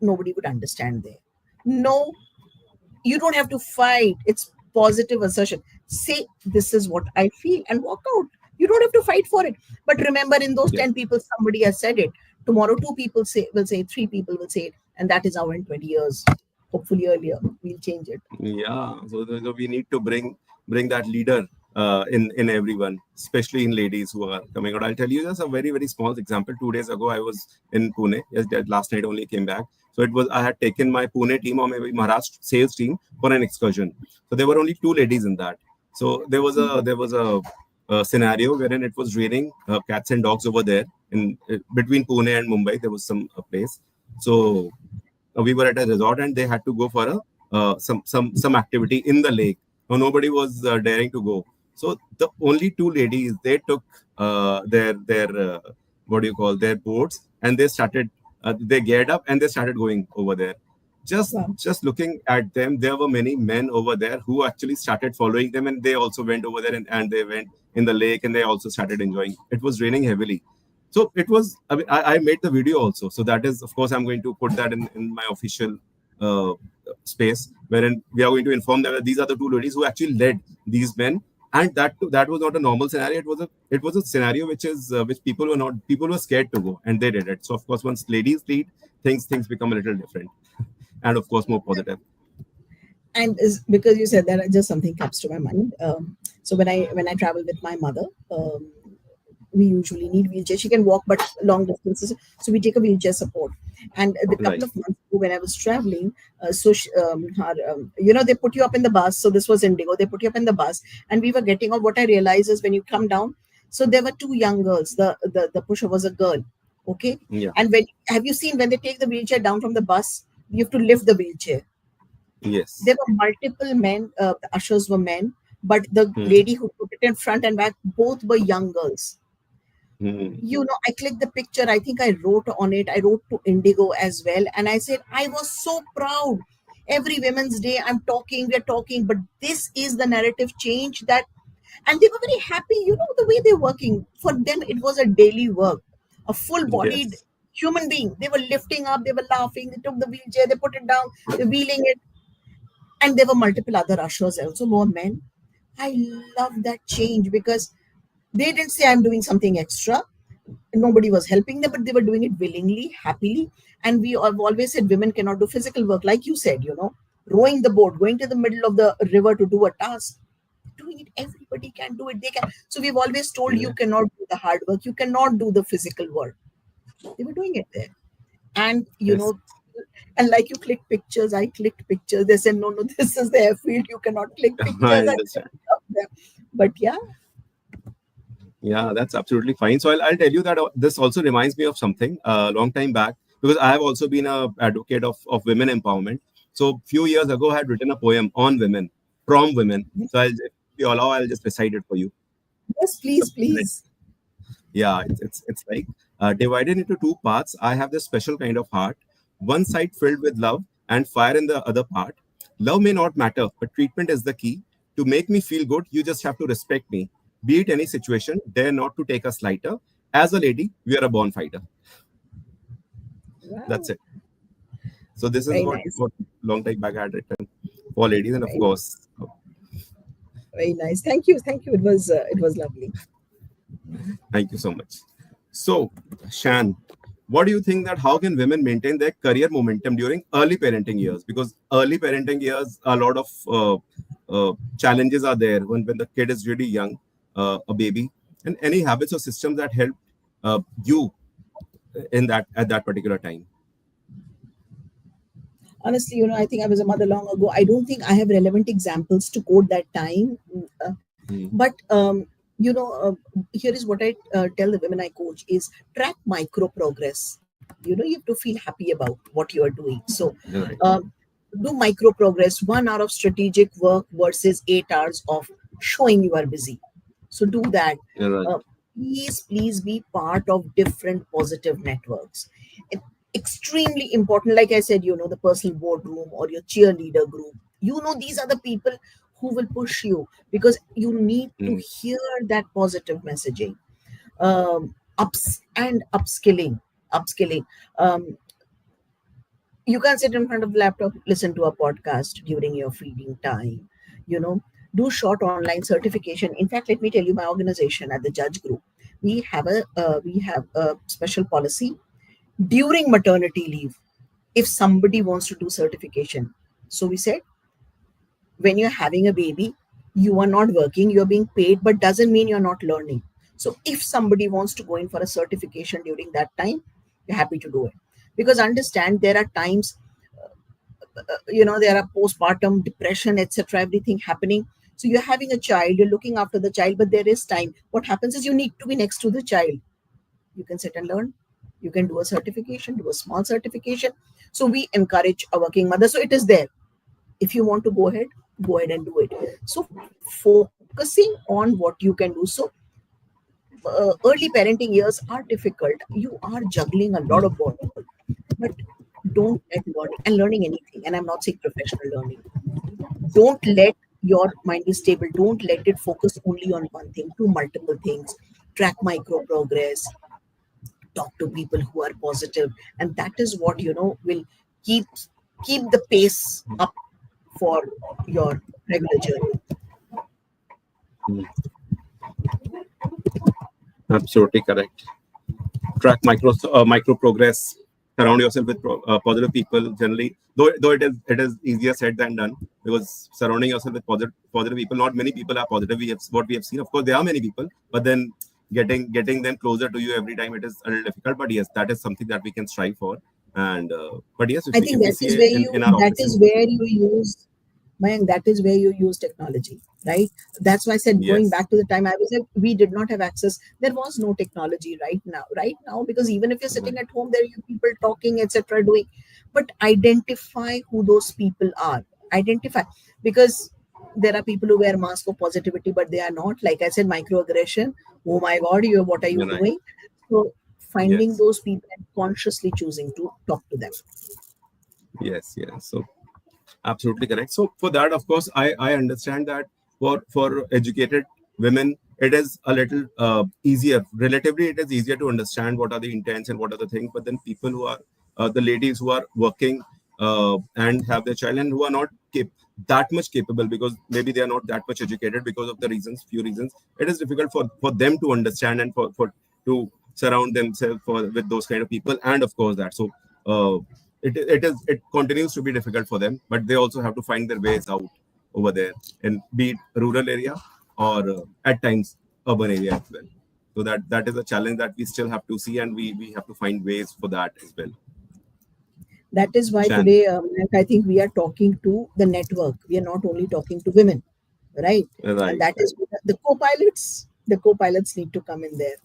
S8: Nobody would understand there. No, you don't have to fight. It's positive assertion. Say this is what I feel and walk out. You don't have to fight for it. But remember, in those
S7: Yes.
S8: 10 people, somebody has said it. Tomorrow, two people will say, three people will say it, and that is how in 20 years, hopefully earlier, we'll change it.
S7: Yeah, so we need to bring that leader in everyone, especially in ladies who are coming out. I'll tell you just a very small example. 2 days ago, I was in Pune. Yes, last night only came back. So it was I had taken my Pune team or maybe Maharashtra sales team for an excursion. So there were only two ladies in that. So there was a scenario wherein it was raining cats and dogs over there in between Pune and Mumbai. There was some place. So we were at a resort and they had to go for a some activity in the lake. No, nobody was daring to go. So the only two ladies they took their what do you call their boats and they started they geared up and they started going over there.
S8: Wow.
S7: Just looking at them, there were many men over there who actually started following them and they also went over there and they went in the lake and they also started enjoying. It was raining heavily. So it was, I mean, I made the video also. So that is, of course, I'm going to put that in my official uh, space, wherein we are going to inform them that these are the two ladies who actually led these men. And that was not a normal scenario. It was a scenario which people were scared to go, and they did it. So of course, once ladies lead, things become a little different, and of course more positive.
S8: And is because you said that, just something comes to my mind. So when I travel with my mother, we usually need wheelchair. She can walk, but long distances, so we take a wheelchair support. And the couple
S7: Right.
S8: of months ago, when I was traveling, they put you up in the bus. So this was Indigo. They put you up in the bus, and we were getting on. What I realized is when you come down, so there were two young girls. The pusher was a girl, okay.
S7: Yeah.
S8: And when have you seen when they take the wheelchair down from the bus, you have to lift the wheelchair.
S7: Yes.
S8: There were multiple men. The ushers were men, but the
S7: Hmm.
S8: lady who put it in front and back, both were young girls.
S7: Hmm.
S8: I clicked the picture. I think I wrote on it. I wrote to Indigo as well. And I said, I was so proud. Every Women's Day, we're talking, but this is the narrative change and they were very happy, the way they're working. For them, it was a daily work, a full bodied
S7: Yes.
S8: human being. They were lifting up, they were laughing, they took the wheelchair, they put it down, they're wheeling it. And there were multiple other ushers, also more men. I love that change because they didn't say I'm doing something extra. Nobody was helping them, but they were doing it willingly, happily. And we have always said women cannot do physical work, like you said, rowing the boat, going to the middle of the river to do a task. Doing it, everybody can do it. They can. So we've always told you
S7: Yeah.
S8: cannot do the hard work, you cannot do the physical work. They were doing it there. And
S7: Yes.
S8: and like you click pictures, I clicked pictures. They said, no, this is their field, you cannot click
S7: I
S8: pictures. I said,
S7: understand.
S8: "Love them." But yeah,
S7: Yeah, that's absolutely fine. So I'll tell you that this also reminds me of something a long time back because I have also been a advocate of women empowerment. So few years ago, I had written a poem on women from women. So if you allow, I'll just recite it for you.
S8: yes, please, please.
S7: Yeah, it's like divided into two parts. I have this special kind of heart, one side filled with love and fire in the other part. Love may not matter, but treatment is the key. To make me feel good, you just have to respect me. Be it any situation, dare not to take us lighter. As a lady, we are a born fighter. That's
S8: Wow,
S7: it. So this is
S8: very
S7: what
S8: nice,
S7: long time back I had written for ladies, and of
S8: very,
S7: course,
S8: very nice. Thank you. It was lovely.
S7: thank you so much. So, Shan, what do you think that how can women maintain their career momentum during early parenting years? Because early parenting years, a lot of challenges are there when the kid is really young, a baby, and any habits or systems that help you in that at that particular time.
S8: Honestly, I think I was a mother long ago. I don't think I have relevant examples to quote that time. But here is what I tell the women I coach is track micro progress. You have to feel happy about what you are doing. So
S7: Right.
S8: do micro progress, 1 hour of strategic work versus 8 hours of showing you are busy. So do that.
S7: Right.
S8: uh, please be part of different positive networks. It, extremely important, like I said, the personal boardroom or your cheerleader group. These are the people who will push you, because you need to
S7: Mm.
S8: hear that positive messaging. Ups and upskilling. um, you can sit in front of the laptop, listen to a podcast during your feeding time. you know do short online certification. In fact, let me tell you, my organization at the judge group, we have a special policy during maternity leave. If somebody wants to do certification, so we said, when you're having a baby, you are not working, you're being paid, but doesn't mean you're not learning. So if somebody wants to go in for a certification during that time, you're happy to do it. Because understand, there are times, there are postpartum depression, etc., everything happening. So you're having a child, you're looking after the child, but there is time. What happens is you need to be next to the child. You can sit and learn, you can do a certification, do a small certification. So we encourage a working mother, so it is there. If you want to go ahead and do it. So focusing on what you can do. So early parenting years are difficult, you are juggling a lot of balls, but don't let learning anything, and I'm not saying professional learning, don't let your mind be stable, don't let it focus only on one thing, do multiple things, track micro progress, talk to people who are positive, and that is what will keep keep the pace up for your regular journey.
S7: Absolutely correct. Track micro progress. Surround yourself with positive people. Generally, though it is easier said than done, because surrounding yourself with positive people. Not many people are positive. What we have seen. Of course, there are many people, but then getting them closer to you every time, it is a little difficult. But yes, that is something that we can strive for. And but yes,
S8: I
S7: if
S8: think
S7: we
S8: that
S7: see
S8: is
S7: it
S8: where
S7: in our
S8: that
S7: offices,
S8: is where you use Mayank, that is where you use technology, right? That's why I said, going
S7: yes,
S8: back to the time I was like, we did not have access. There was no technology right now. Right now, because even if you're sitting
S7: right,
S8: at home, there are people talking, etc., doing. But identify who those people are. Identify, because there are people who wear mask of positivity, but they are not. Like I said, microaggression. Oh my God, what are you
S7: you're right,
S8: doing? So finding
S7: yes,
S8: those people and consciously choosing to talk to them.
S7: yes. So absolutely correct. So for that, of course, I understand that for educated women, it is a little easier. Relatively, it is easier to understand what are the intents and what are the things. But then people who are the ladies who are working and have their child, and who are not that much capable, because maybe they are not that much educated because of the few reasons. It is difficult for them to understand, and for to surround themselves with those kind of people, and of course that. So uh, it continues to be difficult for them, but they also have to find their ways out over there, in be it rural area or at times urban area as well. So that is a challenge that we still have to see, and we have to find ways for that as well.
S8: That is why
S7: Shan.
S8: today, I think we are talking to the network. We are not only talking to women, right? And
S7: Right,
S8: that
S7: right.
S8: is the co-pilots. The co-pilots need to come in there.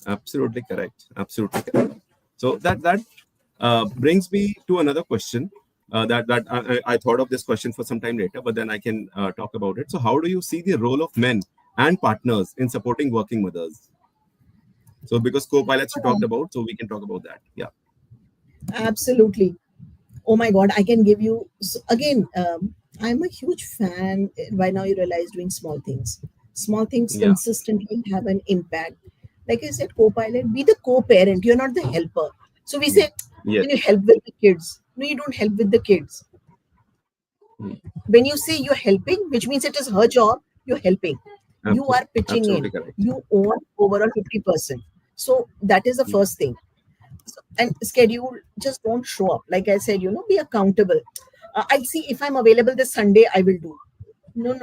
S7: Absolutely correct. Absolutely correct. So that brings me to another question. I thought of this question for some time later, but then I can talk about it. So, how do you see the role of men and partners in supporting working mothers? So, because co-pilots you talked about, so we can talk about that. Yeah.
S8: Absolutely. Oh my God, I can give you again. I'm a huge fan. By now, you realize doing small things. Small things
S7: Yeah.
S8: consistently have an impact. Like I said, co-pilot, be the co-parent. You're not the helper. So we say,
S7: Yes.
S8: can you help with the kids? No, you don't help with the kids. When you say you're helping, which means it is her job, you're helping. You are pitching
S7: Absolutely
S8: in.
S7: correct.
S8: You own overall 50%. So that is the first thing. So, and schedule, just don't show up. Like I said, be accountable. I'll see if I'm available this Sunday, I will do. No.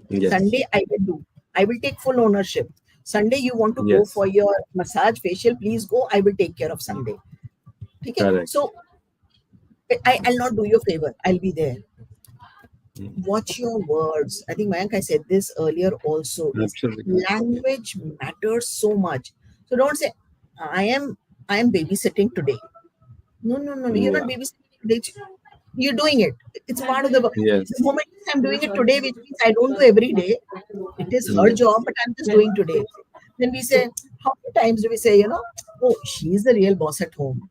S7: Yes.
S8: Sunday, I will do. I will take full ownership. Sunday, you want to go
S7: Yes.
S8: for your massage, facial, please go. I will take care of Sunday. Okay.
S7: Correct.
S8: So I'll not do you a favor. I'll be there. Watch your words. I think Mayank, I said this earlier also.
S7: Absolutely.
S8: Language matters so much. So don't say, I am I am babysitting today. No, no, no, no. You're not
S7: Yeah.
S8: babysitting today. You're doing it. It's part of the work. The
S7: Yes.
S8: moment I'm doing it today, which means I don't do every day. It is her
S7: Yes.
S8: job, but I'm just doing today. Then we say, how many times do we say, oh, she's the real boss at home.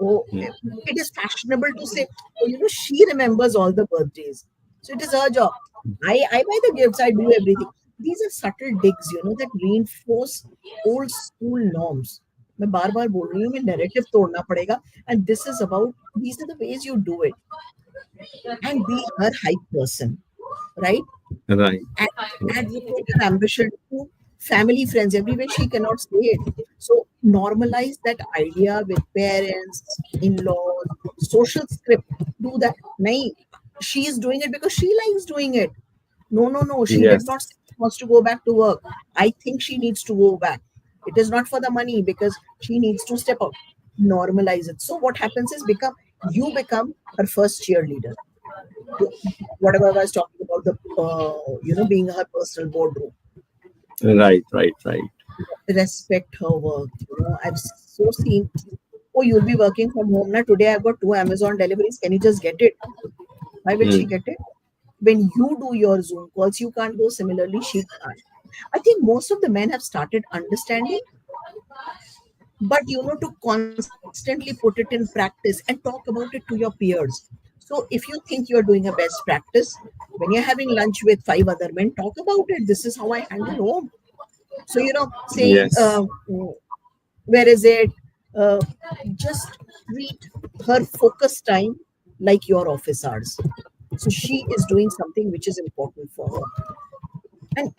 S8: Oh, it is fashionable to say, oh, she remembers all the birthdays. So it is her job. I buy the gifts, I do everything. These are subtle digs, that reinforce old school norms. मैं बार बार बोल रही हूँ मैं narrative तोड़ना पड़ेगा and this is about these are the ways you do it and be her hype person, right?
S7: Right.
S8: And advocate her ambition to family friends everywhere she cannot say it. So normalize that idea with parents, in-laws, social script. Do that. Nahi, she is doing it because she likes doing it. No, no, no. She did
S7: Yes.
S8: not say she wants to go back to work. I think she needs to go back. It is not for the money because she needs to step out. Normalize it. So what happens is become her first cheerleader. Whatever I was talking about the being her personal boardroom.
S7: Right. Right. Right.
S8: Respect her work. I've so seen. Oh, you'll be working from home now. Today I've got 2 Amazon deliveries. Can you just get it? Why will she
S7: Mm.
S8: get it? When you do your Zoom calls, you can't go. Similarly, she can't. I think most of the men have started understanding, but to constantly put it in practice and talk about it to your peers. So if you think you're doing a best practice, when you're having lunch with 5 other men, talk about it. This is how I handle home. So saying
S7: Yes.
S8: where is it? Uh, just treat her focus time like your office hours. So she is doing something which is important for her. And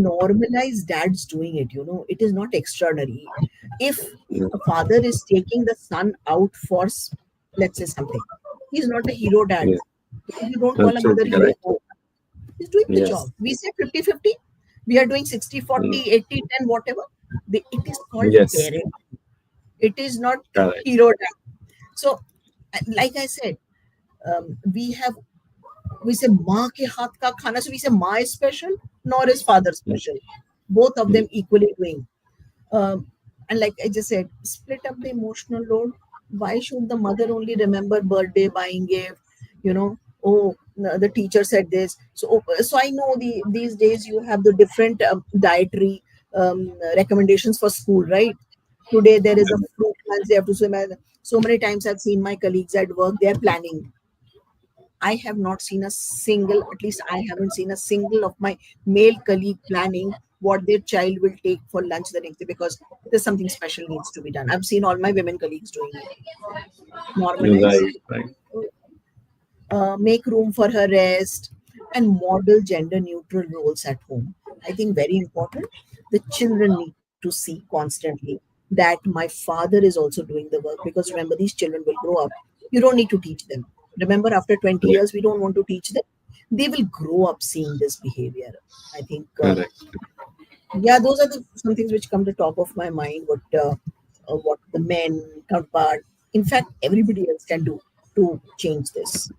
S8: normalize dads doing it. It is not extraordinary. If
S7: Mm.
S8: a father is taking the son out for, let's say something, he's not a hero dad.
S7: Yeah.
S8: Because you don't call a mother
S7: Absolutely
S8: hero.
S7: correct.
S8: He's doing the
S7: Yes.
S8: job. We say 50-50. We are doing 60
S7: Mm.
S8: 40 80 10 whatever. It is called
S7: Yes.
S8: parent. It is not
S7: Correct.
S8: hero dad. So, like I said, we say माँ के हाथ का खाना. So we say Ma is special, nor is father special. Both of them equally doing. Um, and like I just said, split up the emotional load. Why should the mother only remember birthday, buying gift? Oh, no, the teacher said this. So I know these days you have the different dietary recommendations for school, right? Today there is a fruit lunch they have to swim. So many times I've seen my colleagues at work, they're planning. I have not seen a single, at least I haven't seen a single of my male colleague planning what their child will take for lunch the next day because there's something special needs to be done. I've seen all my women colleagues doing it. Normalize,
S7: Right. Right.
S8: make room for her rest, and model gender neutral roles at home. I think very important. The children need to see constantly that my father is also doing the work because remember, these children will grow up. You don't need to teach them. Remember, after 20
S7: Yeah.
S8: years, we don't want to teach them. They will grow up seeing this behavior. I think,
S7: Correct.
S8: yeah, those are some things which come to top of my mind. What the men counterpart, in fact, everybody else can do to change this.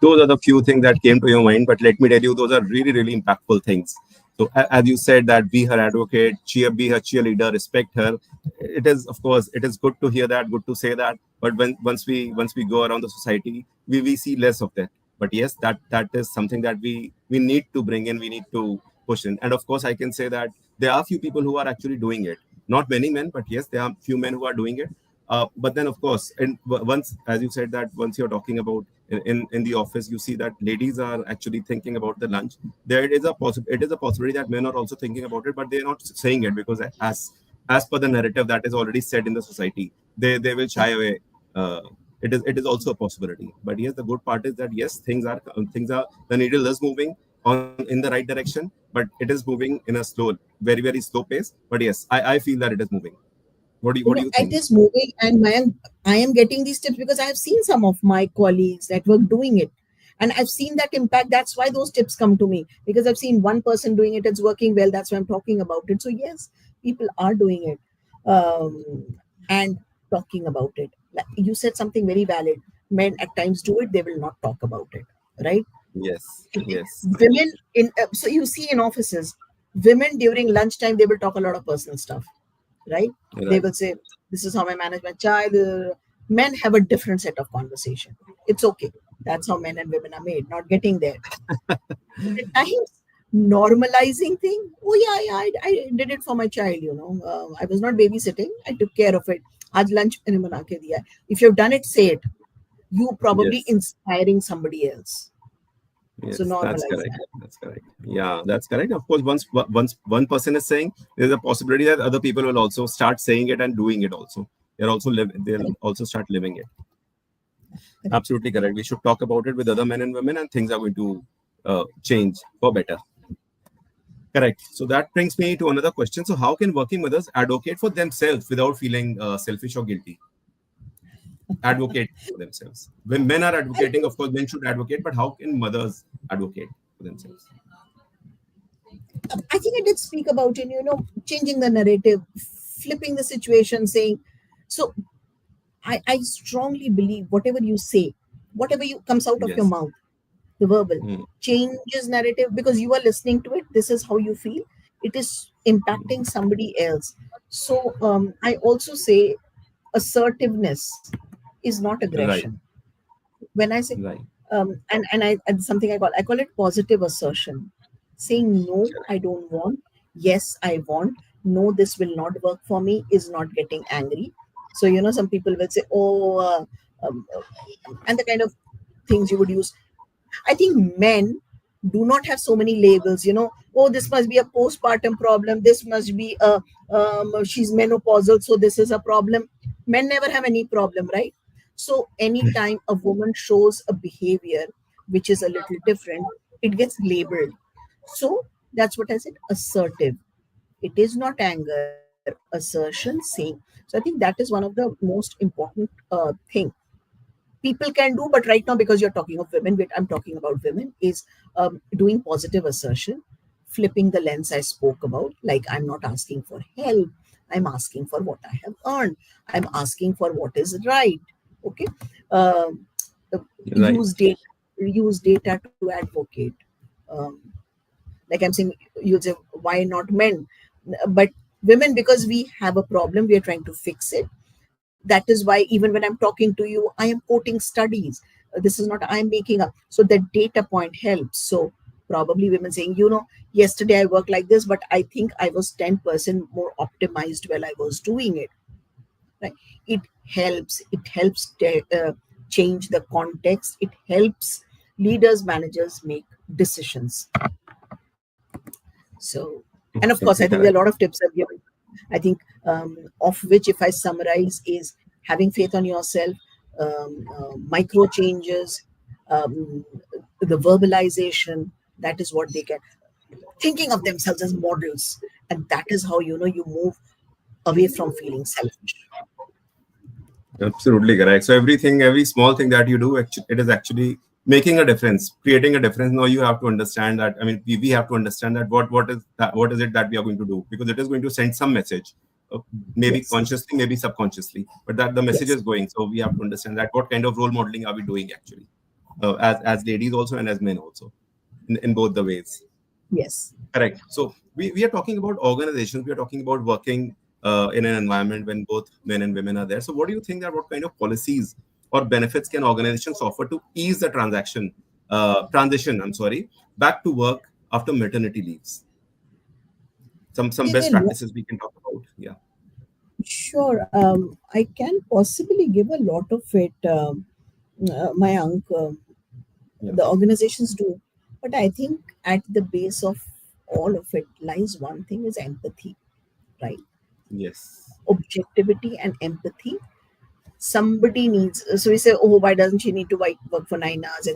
S7: Those are the few things that came to your mind, but let me tell you, those are really, really impactful things. So as you said, that be her advocate, be her cheerleader, respect her. It is, of course, it is good to hear that, good to say that. But once we go around the society, we see less of that. But yes, that is something that we need to bring in, we need to push in. And of course, I can say that there are few people who are actually doing it. Not many men, but yes, there are few men who are doing it. But then, of course, and once, as you said, that once you're talking about in the office, you see that ladies are actually thinking about the lunch. There is it is a possibility that men are also thinking about it, but they're not saying it because as per the narrative that is already set in the society, they will shy away. Uh, it is also a possibility. But yes, the good part is that yes, things are the needle is moving on in the right direction, but it is moving in a slow, very very slow pace. But yes, I feel that it is moving. What do you
S8: It
S7: think?
S8: is moving, and I am getting these tips because I have seen some of my colleagues that were doing it, and I've seen that impact. That's why those tips come to me because I've seen one person doing it. It's working well. That's why I'm talking about it. So yes, people are doing it, and talking about it. You said something very valid. Men at times do it, they will not talk about it, right?
S7: Yes, yes,
S8: Women in so you see in offices, women during lunchtime they will talk a lot of personal stuff, right? They
S7: right.
S8: will say, this is how I manage my child. Men have a different set of conversation. It's okay. That's how men and women are made, not getting there. But at times, normalizing thing, oh yeah, yeah, I did it for my child, I was not babysitting, I took care of it. Aaj lunch मैंने बना के दिया है. If you've done it, say it. You probably
S7: Yes,
S8: inspiring somebody else. So
S7: yes, that's
S8: normalize
S7: correct.
S8: that.
S7: That's correct. Yeah, that's correct. Of course, once one person is saying, there's a possibility that other people will also start saying it and doing it also. They'll
S8: Correct,
S7: also start living it.
S8: correct.
S7: Absolutely correct. We should talk about it with other men and women, and things are going to change for better. Correct. So that brings me to another question. So, how can working mothers advocate for themselves without feeling selfish or guilty? Advocate for themselves. When men are
S8: I
S7: advocating,
S8: think
S7: of course, men should advocate, but how can mothers advocate for themselves?
S8: I did speak about it, changing the narrative, flipping the situation, saying, so I strongly believe whatever you say, whatever you comes out of your
S7: Yes.
S8: mouth, the verbal
S7: Mm,
S8: changes narrative because you are listening to it. This is how you feel. It is impacting somebody else. So I also say assertiveness is not
S7: right.
S8: aggression. When I say
S7: Right.
S8: and something I call it positive assertion, saying no, I don't want, yes, I want, no, this will not work for me, is not getting angry. So some people will say, oh, and the kind of things you would use. I think men do not have so many labels, oh, this must be a postpartum problem, this must be a she's menopausal, so this is a problem. Men never have any problem, right? So anytime a woman shows a behavior which is a little different, it gets labeled. So that's what I said, assertive. It is not anger, assertion, saying. So I think that is one of the most important thing people can do. But right now, because you're talking of women, I'm talking about women, is doing positive assertion, flipping the lens I spoke about. Like, I'm not asking for help, I'm asking for what I have earned, I'm asking for what is right. Okay. um,
S7: Right.
S8: use data to advocate. um, like I'm saying, you'll say, why not men? But women, because we have a problem, we are trying to fix it. That is why even when I'm talking to you, I am quoting studies. This is not I'm making up. So the data point helps. So probably women saying, yesterday I worked like this, but I think I was 10% more optimized while I was doing it. Right? It helps change the context. It helps leaders, managers make decisions. So, and of course, I think
S7: Absolutely
S8: there are a lot
S7: correct.
S8: of tips I've given. I think, of which, if I summarize, is having faith on yourself, micro changes, um, the verbalization. That is what they can, thinking of themselves as models, and that is how you move away from feeling selfish.
S7: Absolutely correct. So everything, every small thing that you do, it is actually making a difference, creating a difference. Now you have to understand that. I mean, we have to understand that what is it that we are going to do, because it is going to send some message, maybe
S8: Yes,
S7: consciously, maybe subconsciously, but that the message
S8: yes,
S7: is going. So we have to understand that what kind of role modeling are we doing actually, as ladies also and as men also, in both the ways.
S8: yes.
S7: Correct. So we are talking about organizations. We are talking about working in an environment when both men and women are there. So what do you think that what kind of policies or benefits can organizations offer to ease the transition? I'm sorry, back to work after maternity leaves. Some
S8: There
S7: best
S8: were
S7: practices we can talk about. Yeah.
S8: Sure. I can possibly give a lot of it, my uncle.
S7: Yeah.
S8: The organizations do. But I think at the base of all of it lies one thing, is empathy, right?
S7: Yes.
S8: Objectivity and empathy. Somebody needs, so we say, oh, why doesn't she need to work for 9 hours,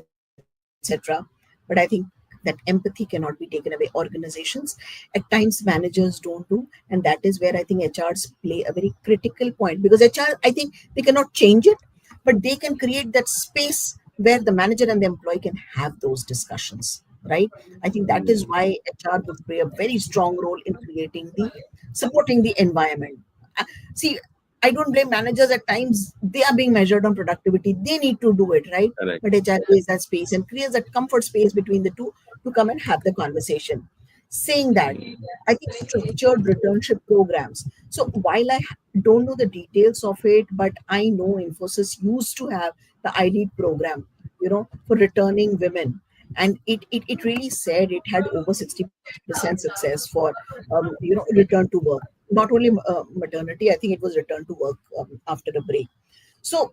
S8: etc. But I think that empathy cannot be taken away. Organizations at times managers don't do, and that is where I think HRs play a very critical point, because HR, I think they cannot change it, but they can create that space where the manager and the employee can have those discussions, right? I think that is
S7: Mm,
S8: why HR would play a very strong role in creating the supporting the environment. See, I don't blame managers. At times they are being measured on productivity. They need to do it, right?
S7: Correct.
S8: But HR creates that space and creates that comfort space between the two to come and have the conversation. Saying that, I think structured returnship programs. So while I don't know the details of it, but I know Infosys used to have the iLead program, for returning women. And it really said it had over 60% success for, return to work. Not only maternity, I think it was return to work after a break. So,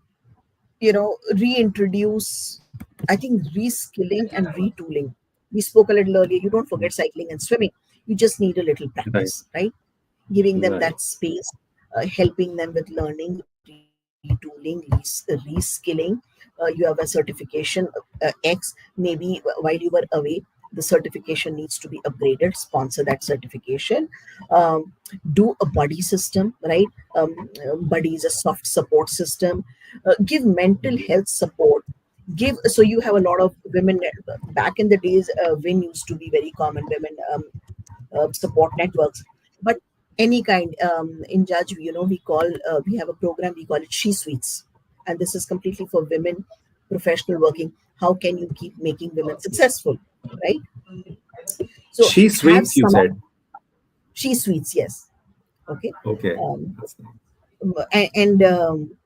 S8: reintroduce, I think, reskilling and retooling. We spoke a little earlier. You don't forget cycling and swimming. You just need a little
S7: Right.
S8: practice, right? Giving them
S7: Right.
S8: that space, helping them with learning, retooling, reskilling. You have a certification X, maybe while you were away, the certification needs to be upgraded. Sponsor that certification. Um, do a buddy system, right? Buddy is a soft support system. Give mental health support. So you have a lot of women. Back in the days, WIN used to be very common. Women support networks, but any kind. In Judge, we have a program, we call it She Suites, and this is completely for women professional working. How can you keep making women successful, right? So
S7: She
S8: have
S7: sweets, you
S8: some of
S7: said.
S8: She Suites, yes. Okay.
S7: Okay.
S8: um,
S7: That's nice.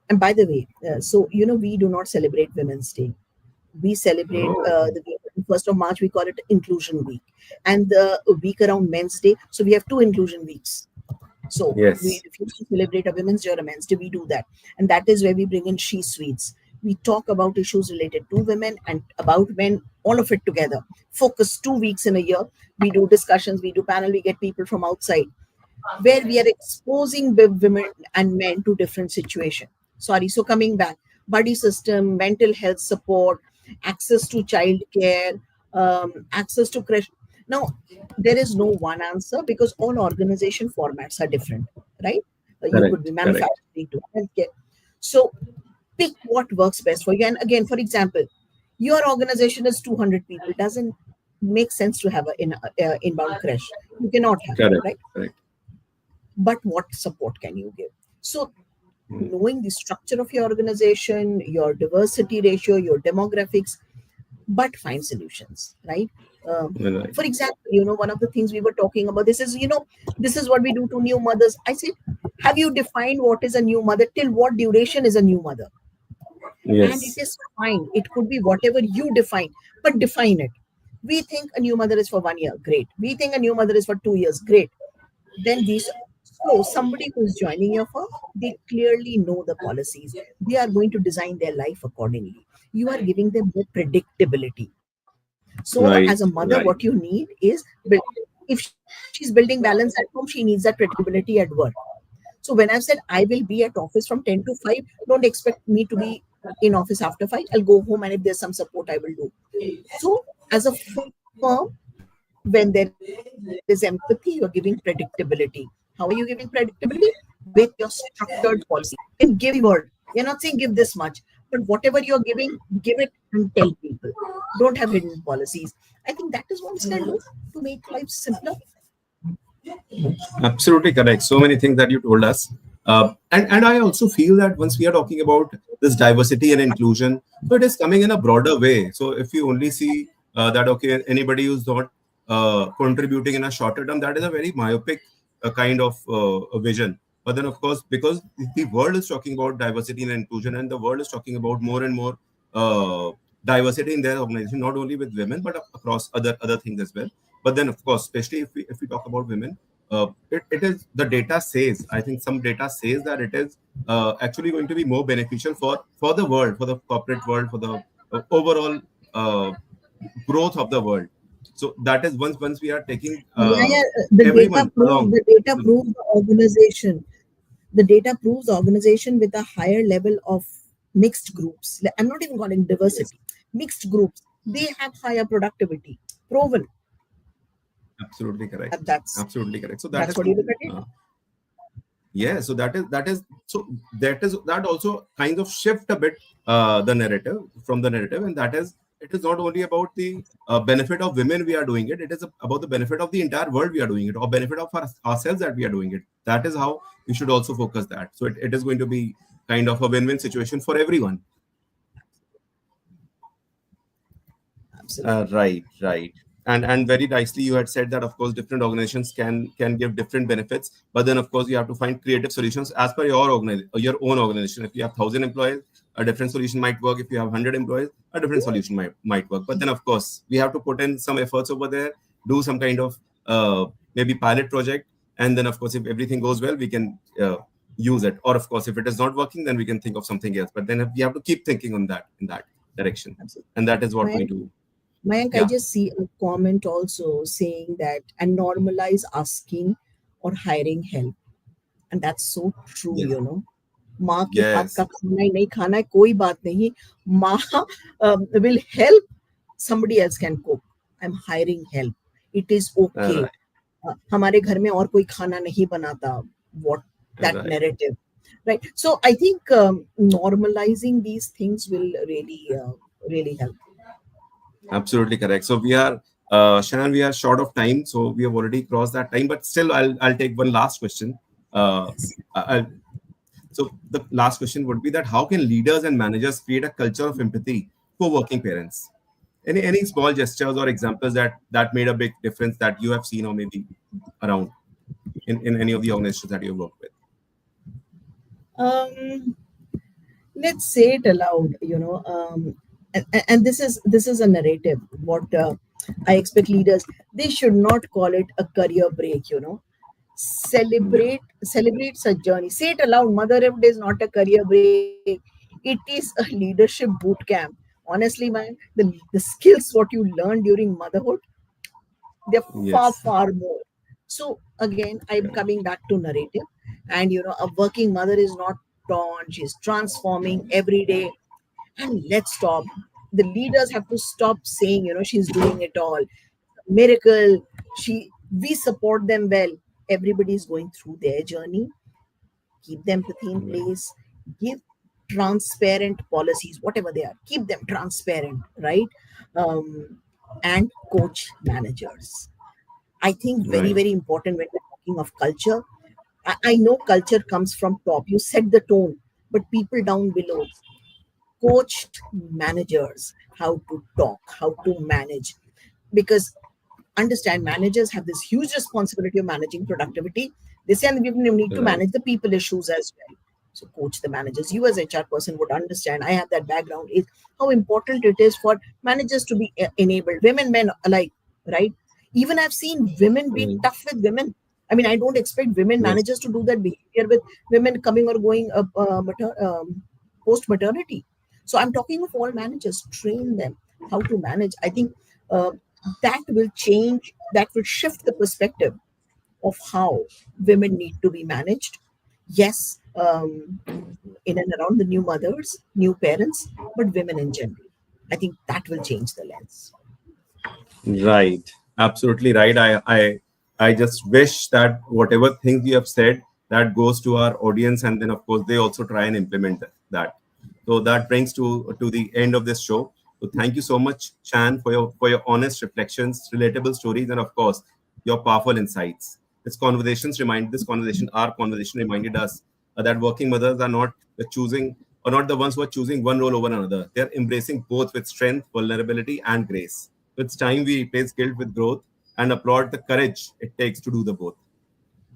S8: and by the way, so we do not celebrate Women's Day. We celebrate
S7: Oh,
S8: the 1st of March. We call it Inclusion Week, and the week around Men's Day. So we have two inclusion weeks. So we
S7: yes.
S8: refuse to celebrate a Women's Day or a Men's Day. We do that, and that is where we bring in She Suites. We talk about issues related to women and about men, all of it together. Focus 2 weeks in a year. We do discussions. We do panel. We get people from outside where we are exposing women and men to different situations. Sorry, so coming back, buddy system, mental health support, access to childcare, access to crash. Now, there is no one answer because all organization formats are different, right? You could be
S7: Correct. Correct.
S8: manufacturing to healthcare. So pick what works best for you. And again, for example, your organization is 200 people. Doesn't make sense to have an inbound crash. You cannot have it,
S7: Correct.
S8: right?
S7: Correct.
S8: But what support can you give? So
S7: Mm.
S8: knowing the structure of your organization, your diversity ratio, your demographics, but find solutions, right?
S7: Right.
S8: For example, one of the things we were talking about, this is what we do to new mothers. I said, have you defined what is a new mother? Till what duration is a new mother? And it
S7: Yes.
S8: is fine. It could be whatever you define, but define it. We think a new mother is for 1 year, great. We think a new mother is for 2 years, great. Then these, so somebody who's joining your firm, they clearly know the policies. They are going to design their life accordingly. You are giving them more predictability. So as a
S7: Right.
S8: mother, what you
S7: Right.
S8: need is if she's building balance at home, she needs that predictability at work. So when I've said I will be at office from 10 to 5, don't expect me to be in office after 5. I'll go home, and if there's some support, I will do. So as a firm, when there is empathy, you're giving predictability. How are you giving predictability? With your structured policy. And give the word. You're not saying give this much, but whatever you're giving, give it and tell people. Don't have hidden policies. I think that is what we can do to make life simpler.
S7: Absolutely correct. So many things that you told us. And I also feel that once we are talking about this diversity and inclusion, so it is coming in a broader way. So if you only see that, okay, anybody who's not contributing in a shorter term, that is a very myopic kind of a vision. But then, of course, because the world is talking about diversity and inclusion, and the world is talking about more and more diversity in their organization, not only with women, but across other things as well. But then, of course, especially if we talk about women, it is the data says. I think some data says that it is actually going to be more beneficial for the world, for the corporate world, for the overall uh, growth of the world. So that is once we are taking
S8: Yeah, yeah. The data
S7: everyone
S8: proves
S7: along.
S8: the data proves the organization. The data proves the organization with a higher level of mixed groups. I'm not even calling
S7: Yes,
S8: diversity. Mixed groups. They have higher productivity. Proven.
S7: absolutely correct.
S8: And that's
S7: Absolutely correct. So that
S8: that's
S7: is
S8: what you look
S7: something.
S8: at it.
S7: Yeah, so that also kind of shift a bit the narrative from the narrative, and that is it is not only about the benefit of women we are doing it. It is about the benefit of the entire world we are doing it, or benefit of ourselves that we are doing it. That is how we should also focus that. So it is going to be kind of a win-win situation for everyone.
S8: Absolutely.
S7: Right. And very nicely you had said that of course different organizations can give different benefits, but then of course you have to find creative solutions as per your own organization. If you have 1,000 employees, a different solution might work. If you have 100 employees, a different solution might work. But then of course we have to put in some efforts over there, do some kind of maybe pilot project, and then of course if everything goes well, we can use it. Or of course if it is not working, then we can think of something else. But then we have to keep thinking on that in that direction,
S8: Absolutely.
S7: and that is what we
S8: Mayank,
S7: do.
S8: Mayank, I
S7: Yeah.
S8: just see a comment also saying that and normalize asking or hiring help. And that's so true,
S7: Yes.
S8: माँ के हाथ का
S7: Yes.
S8: खाना ही नहीं खाना है कोई बात नहीं माँ will help somebody else can cook. I'm hiring help. It is okay.
S7: Right.
S8: हमारे घर में और कोई खाना नहीं बनाता. What that
S7: Right.
S8: narrative, right? So I think normalizing these things will really help.
S7: Absolutely correct. So we are, Shannon, we are short of time, so we have already crossed that time. But still, I'll take one last question. Uh,
S8: Yes.
S7: so the last question would be that how can leaders and managers create a culture of empathy for working parents? Any small gestures or examples that made a big difference that you have seen or maybe around in any of the organizations that you work with?
S8: Um, let's say it aloud, and this is a narrative. What I expect leaders, they should not call it a career break.
S7: Yeah.
S8: Celebrate such journey. Say it aloud. Motherhood is not a career break. It is a leadership boot camp. Honestly, man, the skills what you learn during motherhood, they're
S7: Yes.
S8: far more. So again, I'm
S7: Right.
S8: coming back to narrative, and a working mother is not torn. She's transforming every day. And let's stop. The leaders have to stop saying, she's doing it all. Miracle. We support them well. Everybody is going through their journey. Keep the empathy in
S7: Right.
S8: place. Give transparent policies, whatever they are. Keep them transparent, right? Um, and coach managers. I think very,
S7: Right.
S8: very important when we're talking of culture. I know culture comes from top. You set the tone, but people down below, coach managers how to talk, how to manage. Because understand, managers have this huge responsibility of managing productivity. They say and we need to
S7: Right.
S8: manage the people issues as well. So coach the managers. You as HR person would understand. I have that background. Is how important it is for managers to be enabled, women, men alike, right? Even I've seen women be
S7: Mm.
S8: tough with women. I mean, I don't expect women
S7: Yes.
S8: managers to do that behavior with women coming or going post maternity. So I'm talking of all managers. Train them how to manage. I think uh, that will change. That will shift the perspective of how women need to be managed. Yes, in and around the new mothers, new parents, but women in general. I think that will change the lens.
S7: Right. Absolutely right. I just wish that whatever things you have said that goes to our audience, and then of course they also try and implement that. So that brings to the end of this show. So thank you so much, Chan, for your honest reflections, relatable stories, and of course your powerful insights. This conversation, our conversation reminded us that working mothers are not the choosing or not the ones who are choosing one role over another. They're embracing both with strength, vulnerability, and grace. So it's time we replace guilt with growth and applaud the courage it takes to do the both.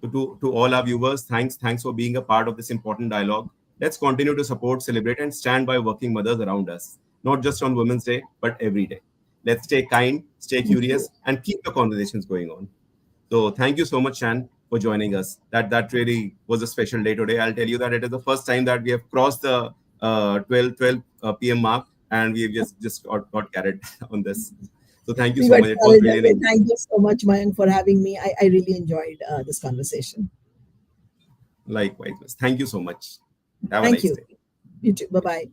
S7: So to all our viewers, thanks for being a part of this important dialogue. Let's continue to support, celebrate, and stand by working mothers around us, not just on Women's Day, but every day. Let's stay kind, stay
S8: Thank you.
S7: curious, and keep the conversations going on. So thank you so much, Shan, for joining us. That really was a special day today. I'll tell you that it is the first time that we have crossed the 12 p.m. mark, and we have just got carried on this. So thank you
S8: We
S7: so
S8: got
S7: much. It was
S8: challenged.
S7: really
S8: Okay,
S7: nice.
S8: thank you so much, Mayank, for having me. I really enjoyed this conversation.
S7: Likewise. Thank you so much. Have a
S8: Thank
S7: nice
S8: you.
S7: day.
S8: You too. Bye bye.